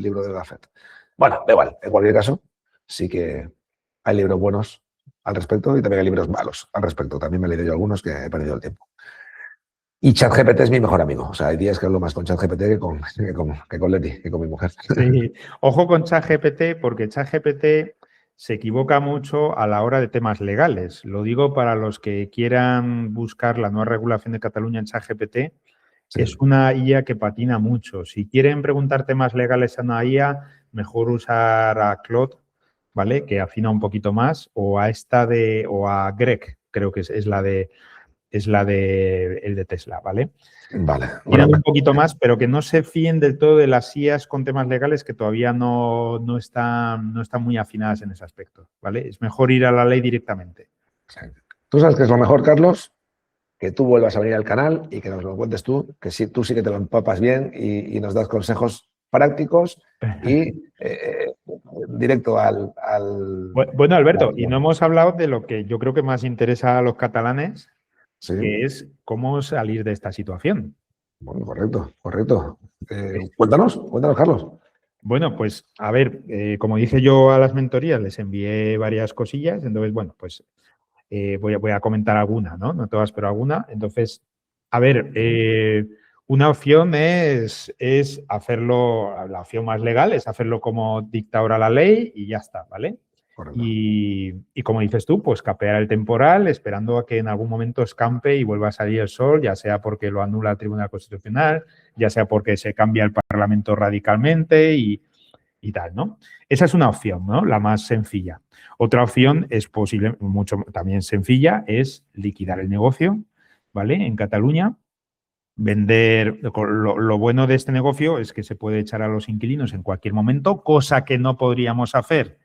libro de Buffett. Bueno, da igual, en cualquier caso, sí que hay libros buenos al respecto y también hay libros malos al respecto. También me he leído yo algunos que he perdido el tiempo. Y ChatGPT es mi mejor amigo. O sea, hay días que hablo más con ChatGPT que con Leti, que con mi mujer. Sí, ojo con ChatGPT, porque ChatGPT se equivoca mucho a la hora de temas legales. Lo digo para los que quieran buscar la nueva regulación de Cataluña en ChatGPT. Es Sí. una IA que patina mucho. Si quieren preguntar temas legales a una IA, mejor usar a Claude, ¿vale? Que afina un poquito más, o o a Greg, creo que es la de el de Tesla, ¿vale? Vale. Bueno, Tienen un poquito más, pero que no se fíen del todo de las IAs con temas legales que todavía no están muy afinadas en ese aspecto, ¿vale? Es mejor ir a la ley directamente. tú sabes que es lo mejor, Carlos, que tú vuelvas a venir al canal y que nos lo cuentes tú, que sí, tú sí que te lo empapas bien y nos das consejos prácticos y directo Bueno, Alberto, y no al- hemos hablado de lo que yo creo que más interesa a los catalanes, Sí, que es cómo salir de esta situación. bueno, correcto, correcto. Cuéntanos, Carlos. Bueno, pues a ver, como dije yo a las mentorías, les envié varias cosillas, entonces, bueno, pues voy a comentar alguna, ¿no? No todas, pero alguna. Entonces, a ver, una opción es hacerlo, la opción más legal es hacerlo como dicta ahora la ley y ya está, ¿vale? correcto. Y como dices tú, pues capear el temporal esperando a que en algún momento escampe y vuelva a salir el sol, ya sea porque lo anula el Tribunal Constitucional, ya sea porque se cambia el Parlamento radicalmente y tal, ¿no? Esa es una opción, ¿no? La más sencilla. Otra opción es posible, mucho también sencilla, es liquidar el negocio, ¿vale? En Cataluña, vender. Lo bueno de este negocio es que se puede echar a los inquilinos en cualquier momento, cosa que no podríamos hacer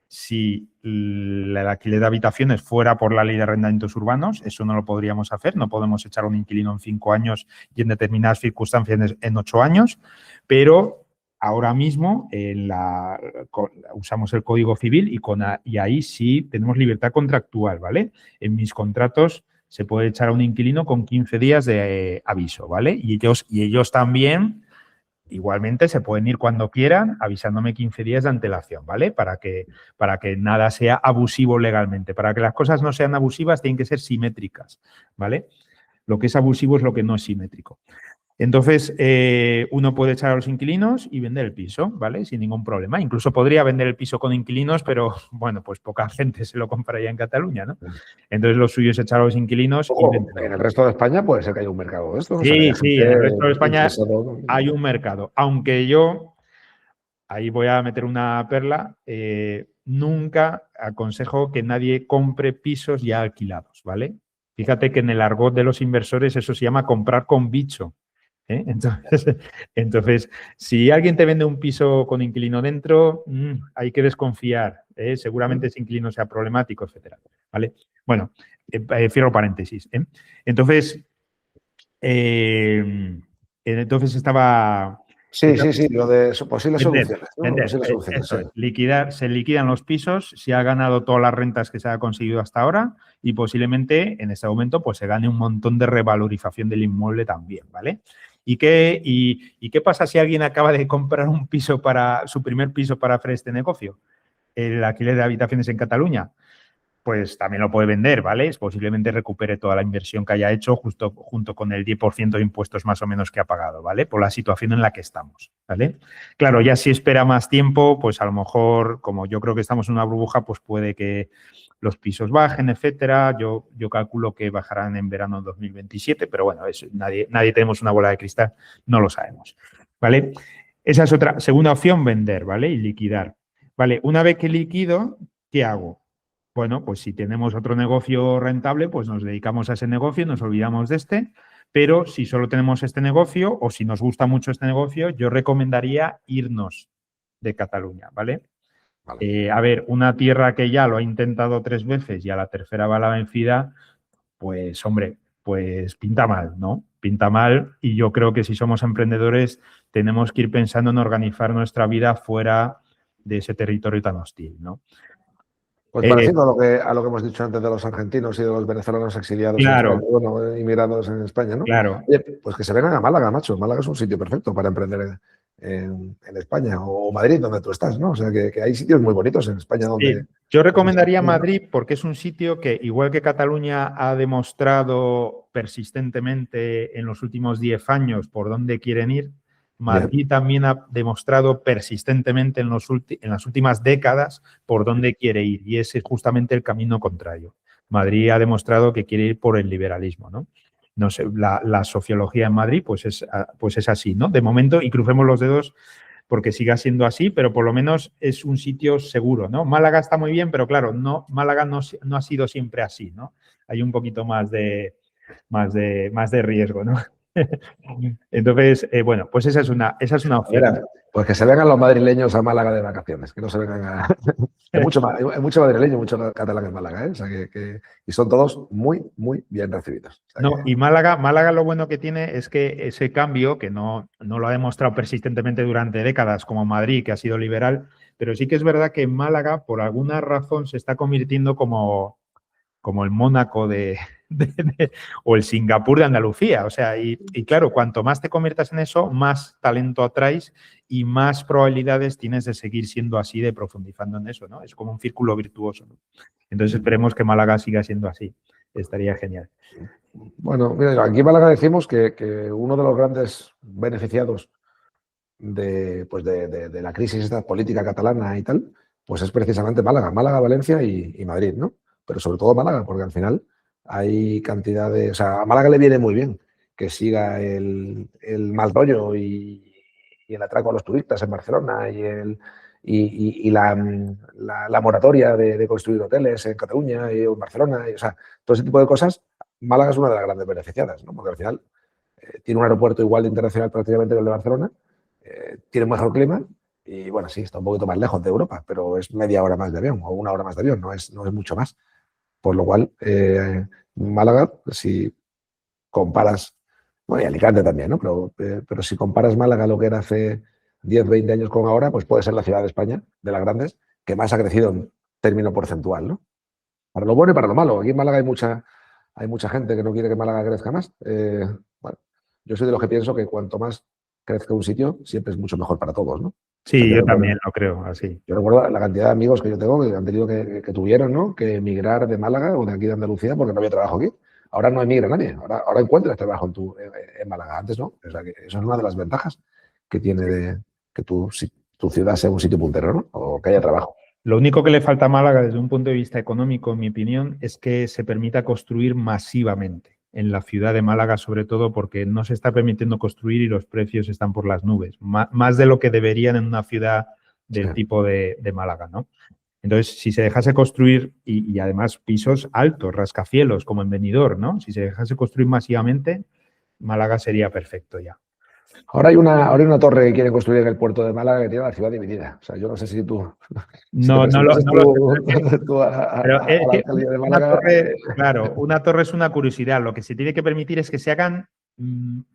si el alquiler de habitaciones fuera por la ley de arrendamientos urbanos. Eso no lo podríamos hacer. No podemos echar a un inquilino en 5 años y en determinadas circunstancias en 8 años, pero ahora mismo usamos el Código Civil y ahí sí tenemos libertad contractual, ¿vale? En mis contratos se puede echar a un inquilino con 15 días de aviso, ¿vale? Y ellos también, igualmente, se pueden ir cuando quieran, avisándome 15 días de antelación, ¿vale? Para que nada sea abusivo legalmente. Para que las cosas no sean abusivas, tienen que ser simétricas, ¿vale? Lo que es abusivo es lo que no es simétrico. Entonces, uno puede echar a los inquilinos y vender el piso, ¿vale? Sin ningún problema. Incluso podría vender el piso con inquilinos, pero, bueno, pues poca gente se lo compraría en Cataluña, ¿no? Entonces, lo suyo es echar a los inquilinos y venderlo. En el resto de España puede ser que haya un mercado de esto. Sí, sí, en el resto de España hay un mercado. Aunque yo, ahí voy a meter una perla, nunca aconsejo que nadie compre pisos ya alquilados, ¿vale? Fíjate que en el argot de los inversores eso se llama comprar con bicho. ¿Eh? Entonces, si alguien te vende un piso con inquilino dentro, hay que desconfiar. Seguramente ese inquilino sea problemático, etcétera. ¿Vale? Bueno, cierro paréntesis. Entonces estaba... Sí, lo de posibles Vender, soluciones. ¿no? vender, Posibles soluciones, eso sí. es. Se liquidan los pisos, se ha ganado todas las rentas que se ha conseguido hasta ahora y posiblemente en este momento pues se gane un montón de revalorización del inmueble también, ¿vale? ¿Y qué pasa si alguien acaba de comprar un piso su primer piso para hacer este negocio? El alquiler de habitaciones en Cataluña. Pues también lo puede vender, ¿vale? Posiblemente recupere toda la inversión que haya hecho junto con el 10% de impuestos más o menos que ha pagado, ¿vale? Por la situación en la que estamos, ¿vale? Claro, ya si espera más tiempo, pues a lo mejor, como yo creo que estamos en una burbuja, pues puede que los pisos bajen, etcétera. Yo calculo que bajarán en verano de 2027, pero bueno, nadie tenemos una bola de cristal, no lo sabemos, ¿vale? Esa es otra. Segunda opción, vender, ¿vale? Y liquidar. Vale, una vez que liquido, ¿qué hago? Bueno, pues si tenemos otro negocio rentable, pues nos dedicamos a ese negocio, nos olvidamos de este, pero si solo tenemos este negocio o si nos gusta mucho este negocio, yo recomendaría irnos de Cataluña, ¿vale? Vale. A ver, una tierra que ya lo ha intentado 3 veces y a la tercera va la vencida, pues hombre, pues pinta mal, ¿no? Pinta mal y yo creo que si somos emprendedores tenemos que ir pensando en organizar nuestra vida fuera de ese territorio tan hostil, ¿no? Pues parecido a lo que hemos dicho antes de los argentinos y de los venezolanos exiliados en Claro, España, bueno, inmigrados en España, ¿no? claro. Oye, pues que se vengan a Málaga, macho. Málaga es un sitio perfecto para emprender en España, o Madrid, donde tú estás, ¿no? O sea, que hay sitios muy bonitos en España donde... Yo recomendaría Madrid porque es un sitio que, igual que Cataluña ha demostrado persistentemente en los últimos 10 años por dónde quieren ir, Madrid también ha demostrado persistentemente en las últimas décadas por dónde quiere ir y ese es justamente el camino contrario. Madrid ha demostrado que quiere ir por el liberalismo, ¿no? No sé, la sociología en Madrid pues es así, ¿no? De momento, y crucemos los dedos porque siga siendo así, pero por lo menos es un sitio seguro, ¿no? Málaga está muy bien, pero claro, Málaga no ha sido siempre así, ¿no? Hay un poquito más de riesgo, ¿no? Entonces, bueno, pues esa es una opción. Mira, pues que se vengan los madrileños a Málaga de vacaciones, que no se vengan a... hay mucho madrileño, mucho catalán en Málaga, ¿eh? O sea, y son todos muy, muy bien recibidos. O sea, No, y Málaga lo bueno que tiene es que ese cambio, que no lo ha demostrado persistentemente durante décadas como Madrid, que ha sido liberal, pero sí que es verdad que Málaga, por alguna razón, se está convirtiendo como el Mónaco o el Singapur de Andalucía. O sea, y claro, cuanto más te conviertas en eso, más talento atraes y más probabilidades tienes de seguir siendo así, de profundizando en eso, ¿no? Es como un círculo virtuoso, ¿no? Entonces esperemos que Málaga siga siendo así. Estaría genial. Bueno, mira, aquí en Málaga decimos que uno de los grandes beneficiados de la crisis esta política catalana y tal, pues es precisamente Málaga. Málaga, Valencia y Madrid, ¿no? Pero sobre todo Málaga, porque al final hay cantidad de... O sea, a Málaga le viene muy bien que siga el mal rollo y el atraco a los turistas en Barcelona y la moratoria de construir hoteles en Cataluña y en Barcelona. O sea, todo ese tipo de cosas, Málaga es una de las grandes beneficiadas, ¿no? Porque al final tiene un aeropuerto igual de internacional prácticamente que el de Barcelona, tiene un mejor clima y, bueno, sí, está un poquito más lejos de Europa, pero es media hora más de avión o una hora más de avión, no es mucho más. Por lo cual, Málaga, si comparas, bueno, y Alicante también, ¿no? Pero si comparas Málaga lo que era hace 10, 20 años con ahora, pues puede ser la ciudad de España, de las grandes, que más ha crecido en término porcentual, ¿no? Para lo bueno y para lo malo. Aquí en Málaga hay mucha gente que no quiere que Málaga crezca más. Bueno, yo soy de los que pienso que cuanto más crezca un sitio, siempre es mucho mejor para todos, ¿no? O sea, Sí, yo también lo creo así. yo recuerdo la cantidad de amigos que yo tengo que han tenido que tuvieron, ¿no? Que emigrar de Málaga o de aquí de Andalucía porque no había trabajo aquí. Ahora no emigra nadie, ahora encuentras trabajo en Málaga, antes no. O sea, que eso es una de las ventajas que tiene de que tu ciudad sea un sitio puntero, ¿no? O que haya trabajo. Lo único que le falta a Málaga desde un punto de vista económico, en mi opinión, es que se permita construir masivamente en la ciudad de Málaga, sobre todo porque no se está permitiendo construir y los precios están por las nubes, más de lo que deberían en una ciudad del Sí. tipo de Málaga, ¿no? Entonces, si se dejase construir, y además pisos altos, rascacielos, como en Benidorm, ¿no? Si se dejase construir masivamente, Málaga sería perfecto ya. Ahora hay una torre que quieren construir en el puerto de Málaga que tiene la ciudad dividida. O sea, yo no sé si si te No lo presentases sé. tú Pero a la alcaldía de una Málaga. torre, claro, una torre es una curiosidad. Lo que se tiene que permitir es que se hagan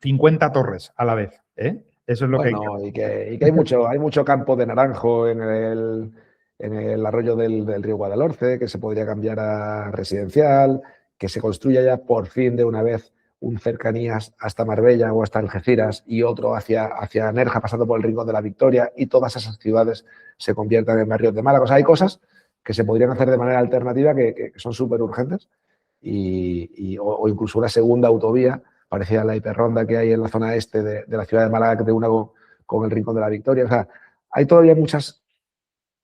50 torres a la vez, ¿eh? Eso es lo que hay que Bueno, y que hay mucho campo de naranjo en el arroyo del río Guadalhorce, que se podría cambiar a residencial, que se construya ya por fin de una vez un cercanías hasta Marbella o hasta Algeciras y otro hacia Nerja, pasando por el Rincón de la Victoria, y todas esas ciudades se conviertan en barrios de Málaga. O sea, hay cosas que se podrían hacer de manera alternativa que son súper urgentes o incluso una segunda autovía parecida a la hiperronda que hay en la zona este de la ciudad de Málaga que te une con el Rincón de la Victoria. O sea, hay todavía muchas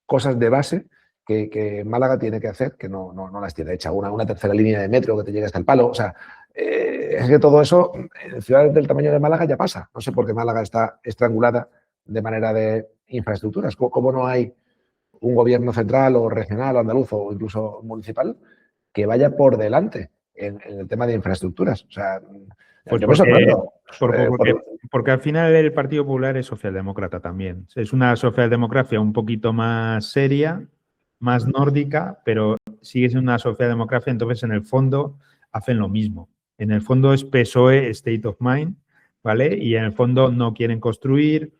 cosas de base que Málaga tiene que hacer, que no las tiene hechas. Una tercera línea de metro que te llegue hasta el palo. O sea, es que todo eso en ciudades del tamaño de Málaga ya pasa. No sé por qué Málaga está estrangulada de manera de infraestructuras. ¿Cómo no hay un gobierno central o regional o andaluz o incluso municipal que vaya por delante en el tema de infraestructuras? O sea, Pues yo me sorprendo. porque al final el Partido Popular es socialdemócrata también. Es una socialdemocracia un poquito más seria, más nórdica, pero sigue siendo una socialdemocracia, entonces en el fondo hacen lo mismo. En el fondo es PSOE, State of Mind, ¿vale? Y en el fondo no quieren construir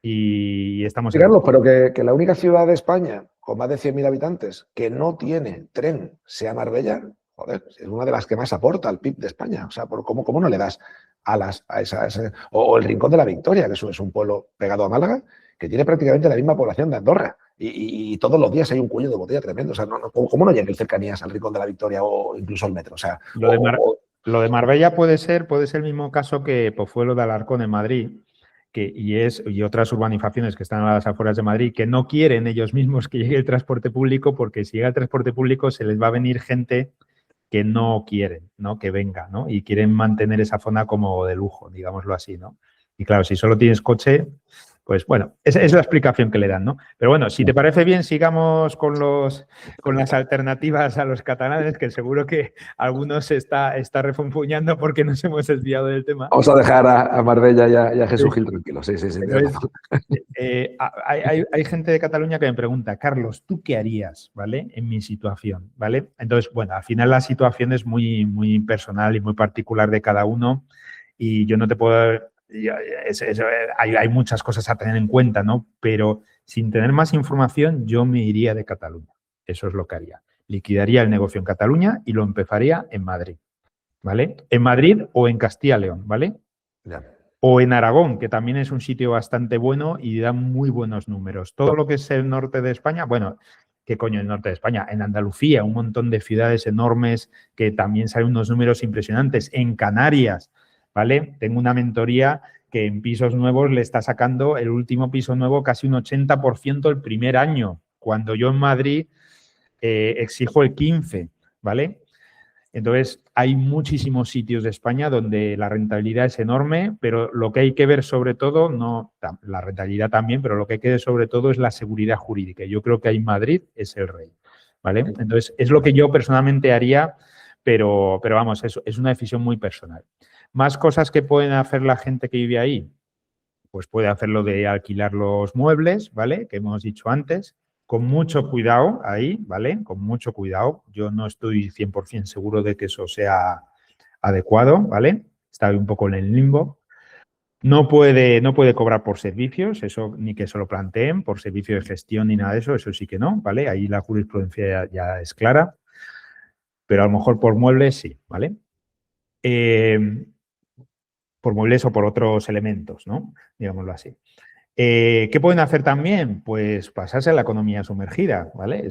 y estamos en... Carlos, pero que la única ciudad de España con más de 100.000 habitantes que no tiene tren sea Marbella, joder, es una de las que más aporta al PIB de España. O sea, ¿cómo no le das alas a ese? O el Rincón de la Victoria, que es un pueblo pegado a Málaga, que tiene prácticamente la misma población de Andorra. Y todos los días hay un cuello de botella tremendo. O sea, ¿cómo no llega el cercanías al Rincón de la Victoria o incluso al metro? O sea, Lo de Marbella puede ser el mismo caso que Pozuelo de Alarcón en Madrid, y otras urbanizaciones que están a las afueras de Madrid, que no quieren ellos mismos que llegue el transporte público, porque si llega el transporte público se les va a venir gente que no quieren, ¿no? Que venga, ¿no? Y quieren mantener esa zona como de lujo, digámoslo así, ¿no? Y claro, si solo tienes coche, pues bueno, esa es la explicación que le dan, ¿no? Pero bueno, si te parece bien, sigamos con las alternativas a los catalanes, que seguro que algunos está refunfuñando porque nos hemos desviado del tema. Vamos a dejar a Marbella y a Jesús Gil tranquilos. Sí. Hay gente de Cataluña que me pregunta, Carlos, ¿tú qué harías, ¿vale? En mi situación, ¿vale? Entonces, bueno, al final la situación es muy, muy personal y muy particular de cada uno y yo no te puedo... Hay muchas cosas a tener en cuenta, ¿no? Pero sin tener más información, yo me iría de Cataluña. Eso es lo que haría. Liquidaría el negocio en Cataluña y lo empezaría en Madrid, ¿vale? En Madrid o en Castilla y León, ¿vale? Ya. O en Aragón, que también es un sitio bastante bueno y da muy buenos números. Todo lo que es el norte de España, bueno, ¿qué coño el norte de España? En Andalucía, un montón de ciudades enormes que también salen unos números impresionantes. En Canarias, ¿vale? Tengo una mentoría que en pisos nuevos le está sacando el último piso nuevo casi un 80% el primer año. cuando yo en Madrid exijo el 15, ¿vale? Entonces, hay muchísimos sitios de España donde la rentabilidad es enorme, pero lo que hay que ver sobre todo, no la rentabilidad también, pero lo que hay que ver sobre todo es la seguridad jurídica. Yo creo que ahí Madrid es el rey, ¿vale? Entonces, es lo que yo personalmente haría, pero vamos, es una decisión muy personal. Más cosas que pueden hacer la gente que vive ahí, pues puede hacerlo de alquilar los muebles, ¿vale? Que hemos dicho antes, con mucho cuidado ahí, ¿vale? Con mucho cuidado. Yo no estoy 100% seguro de que eso sea adecuado, ¿vale? Está un poco en el limbo. No puede cobrar por servicios, eso ni que se lo planteen, por servicio de gestión ni nada de eso, eso sí que no, ¿vale? Ahí la jurisprudencia ya es clara, pero a lo mejor por muebles sí, ¿vale? Por muebles o por otros elementos, ¿no? Digámoslo así. ¿Qué pueden hacer también? Pues pasarse a la economía sumergida, ¿vale?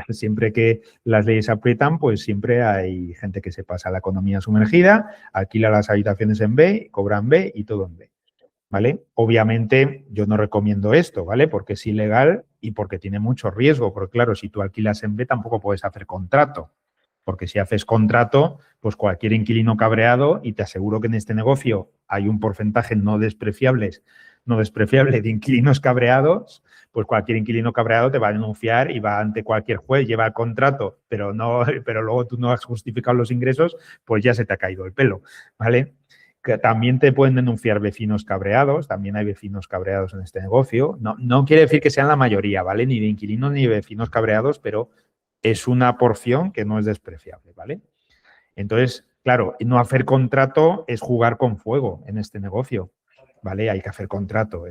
Siempre que las leyes aprietan, pues siempre hay gente que se pasa a la economía sumergida, alquila las habitaciones en B, cobran B y todo en B, ¿vale? Obviamente yo no recomiendo esto, ¿vale? Porque es ilegal y porque tiene mucho riesgo, porque claro, si tú alquilas en B tampoco puedes hacer contrato, porque si haces contrato, pues cualquier inquilino cabreado, y te aseguro que en este negocio hay un porcentaje no despreciable de inquilinos cabreados, pues cualquier inquilino cabreado te va a denunciar y va ante cualquier juez, lleva el contrato, pero luego tú no has justificado los ingresos, pues ya se te ha caído el pelo, ¿vale? Que también te pueden denunciar vecinos cabreados, también hay vecinos cabreados en este negocio. No quiere decir que sean la mayoría, ¿vale? Ni de inquilinos ni de vecinos cabreados, pero es una porción que no es despreciable, ¿vale? Entonces, claro, no hacer contrato es jugar con fuego en este negocio, ¿vale? Hay que hacer contrato.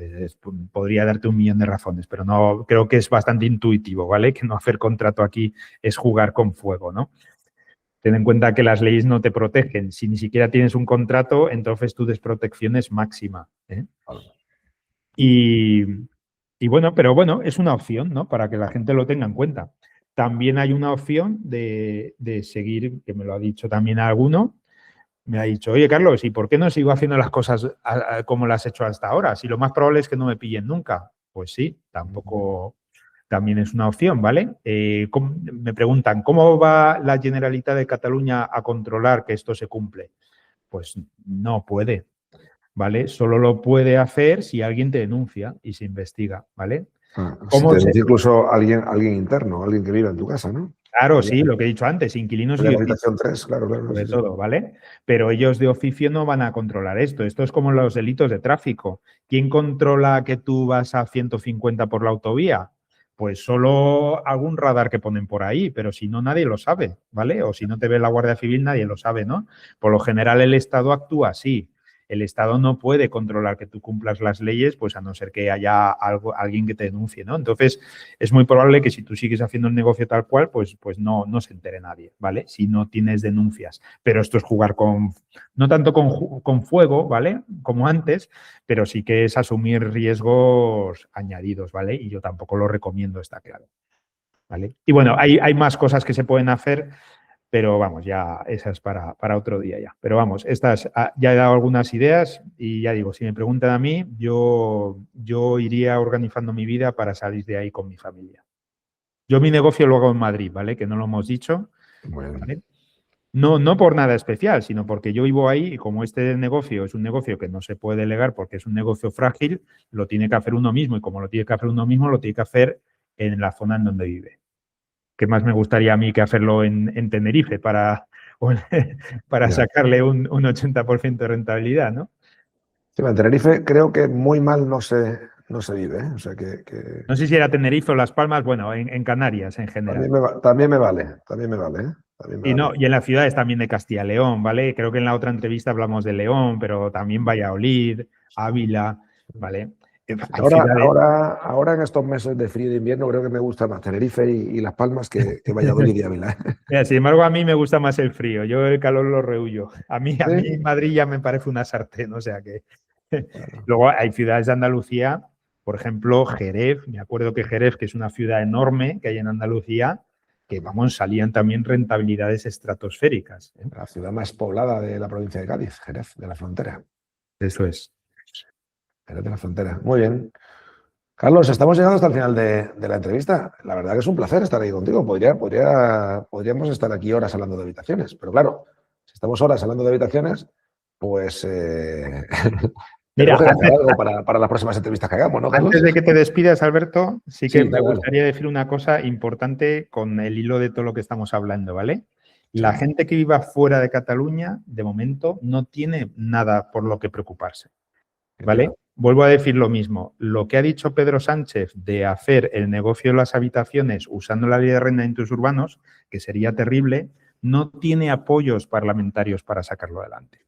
Podría darte 1.000.000 de razones, pero no creo que es bastante intuitivo, ¿vale? Que no hacer contrato aquí es jugar con fuego, ¿no? Ten en cuenta que las leyes no te protegen. Si ni siquiera tienes un contrato, entonces tu desprotección es máxima, ¿eh? Y bueno, pero bueno, es una opción, ¿no? Para que la gente lo tenga en cuenta. También hay una opción de seguir, que me lo ha dicho también alguno, me ha dicho, oye, Carlos, ¿y por qué no sigo haciendo las cosas como las he hecho hasta ahora? Si lo más probable es que no me pillen nunca. Pues sí, tampoco, también es una opción, ¿vale? Me preguntan, ¿cómo va la Generalitat de Cataluña a controlar que esto se cumple? Pues no puede, ¿vale? Solo lo puede hacer si alguien te denuncia y se investiga, ¿vale? Si te ¿Cómo se...? denuncia incluso alguien interno, alguien que vive en tu casa, ¿no? Claro, sí, lo que he dicho antes, inquilinos De y la vecinos, habitación 3, claro, claro. sobre Sí, sí. todo, ¿vale? Pero ellos de oficio no van a controlar esto. Esto es como los delitos de tráfico. ¿Quién controla que tú vas a 150 por la autovía? Pues solo algún radar que ponen por ahí, pero si no, nadie lo sabe, ¿vale? O si no te ve la Guardia Civil, nadie lo sabe, ¿no? Por lo general, el Estado actúa así. El Estado no puede controlar que tú cumplas las leyes, pues a no ser que haya alguien que te denuncie, ¿no? Entonces, es muy probable que si tú sigues haciendo el negocio tal cual, pues no se entere nadie, ¿vale? Si no tienes denuncias. Pero esto es jugar no tanto con fuego, ¿vale? Como antes, pero sí que es asumir riesgos añadidos, ¿vale? Y yo tampoco lo recomiendo, está claro, ¿vale? Y bueno, hay más cosas que se pueden hacer, pero vamos, ya esa es para otro día ya. Pero vamos, estas ya he dado algunas ideas y ya digo, si me preguntan a mí, yo iría organizando mi vida para salir de ahí con mi familia. Yo mi negocio lo hago en Madrid, ¿vale? Que no lo hemos dicho, Bueno. ¿vale? No por nada especial, sino porque yo vivo ahí y como este negocio es un negocio que no se puede delegar porque es un negocio frágil, lo tiene que hacer uno mismo y como lo tiene que hacer uno mismo, lo tiene que hacer en la zona en donde vive. ¿Qué más me gustaría a mí que hacerlo en Tenerife para sacarle un 80% de rentabilidad, ¿no? Sí, en Tenerife creo que muy mal no se vive, ¿eh? O sea No sé si era Tenerife o Las Palmas, bueno, en Canarias en general. también me vale, ¿eh? También me Y, vale. no, y en las ciudades también de Castilla y León, ¿vale? Creo que en la otra entrevista hablamos de León, pero también Valladolid, Ávila, ¿vale? Hay ciudades... Ahora en estos meses de frío de invierno creo que me gusta más Tenerife y Las Palmas que Valladolid y Ávila. Mira, sin embargo, a mí me gusta más el frío. Yo el calor lo rehuyo. A mí Sí. Madrid ya me parece una sartén, o sea que... Bueno, Luego hay ciudades de Andalucía, por ejemplo, Jerez. Me acuerdo que Jerez, que es una ciudad enorme que hay en Andalucía, que, vamos, salían también rentabilidades estratosféricas, ¿eh? la ciudad más poblada de la provincia de Cádiz, Jerez de la Frontera. Eso es. Jerez de la Frontera. Muy bien. Carlos, estamos llegando hasta el final de la entrevista. La verdad que es un placer estar ahí contigo. Podríamos estar aquí horas hablando de habitaciones, pero claro, si estamos horas hablando de habitaciones, pues Mira, tenemos que hacer algo para las próximas entrevistas que hagamos, ¿no, Carlos? antes de que te despidas, Alberto, sí que Sí, me dale. gustaría decir una cosa importante con el hilo de todo lo que estamos hablando, ¿vale? La Sí. gente que viva fuera de Cataluña, de momento, no tiene nada por lo que preocuparse, ¿vale? Entiendo. Vuelvo a decir lo mismo. Lo que ha dicho Pedro Sánchez de hacer el negocio de las habitaciones usando la ley de arrendamientos urbanos, que sería terrible, no tiene apoyos parlamentarios para sacarlo adelante,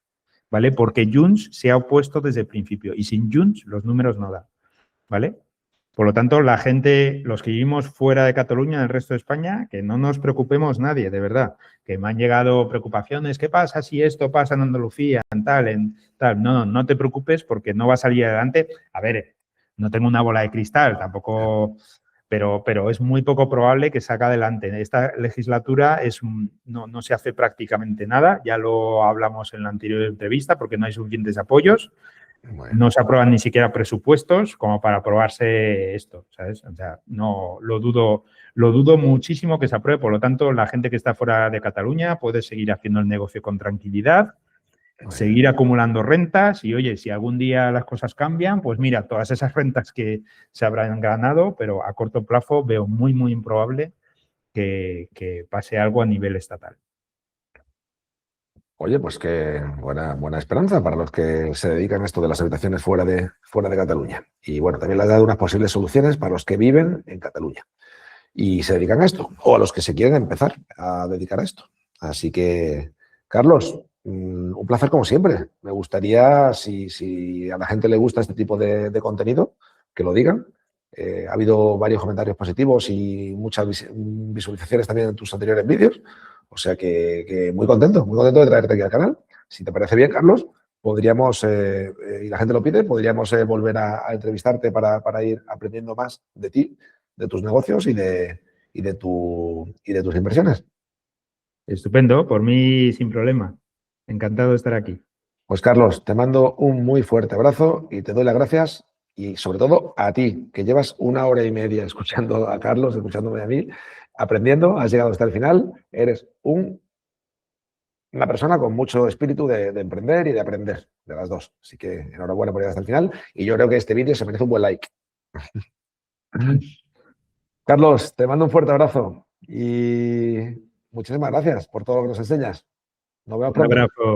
¿vale? Porque Junts se ha opuesto desde el principio y sin Junts los números no dan, ¿vale? Por lo tanto, la gente, los que vivimos fuera de Cataluña, en el resto de España, que no nos preocupemos nadie, de verdad. Que me han llegado preocupaciones, ¿qué pasa si esto pasa en Andalucía, en tal? No te preocupes porque no va a salir adelante. A ver, no tengo una bola de cristal, tampoco, pero es muy poco probable que salga adelante. Esta legislatura no se hace prácticamente nada, ya lo hablamos en la anterior entrevista, porque no hay suficientes apoyos. Bueno. No se aprueban ni siquiera presupuestos como para aprobarse esto, ¿sabes? O sea, no lo dudo muchísimo que se apruebe. Por lo tanto, la gente que está fuera de Cataluña puede seguir haciendo el negocio con tranquilidad, seguir acumulando rentas y, oye, si algún día las cosas cambian, pues mira, todas esas rentas que se habrán ganado, pero a corto plazo veo muy, muy improbable que pase algo a nivel estatal. Oye, pues qué buena esperanza para los que se dedican a esto de las habitaciones fuera de Cataluña. Y bueno, también le has dado unas posibles soluciones para los que viven en Cataluña y se dedican a esto, o a los que se quieren empezar a dedicar a esto. Así que, Carlos, un placer como siempre. Me gustaría, si a la gente le gusta este tipo de contenido, que lo digan. Ha habido varios comentarios positivos y muchas visualizaciones también en tus anteriores vídeos. O sea que muy contento de traerte aquí al canal. Si te parece bien, Carlos, podríamos, y la gente lo pide, podríamos volver a entrevistarte para ir aprendiendo más de ti, de tus negocios y de tus inversiones. Estupendo, por mí sin problema. Encantado de estar aquí. Pues Carlos, te mando un muy fuerte abrazo y te doy las gracias y sobre todo a ti, que llevas 1 hora y media escuchando a Carlos, escuchándome a mí, aprendiendo, has llegado hasta el final, eres una persona con mucho espíritu de emprender y de aprender, de las dos. Así que enhorabuena por llegar hasta el final y yo creo que este vídeo se merece un buen like. Carlos, te mando un fuerte abrazo y muchísimas gracias por todo lo que nos enseñas. Nos vemos Un pronto. abrazo.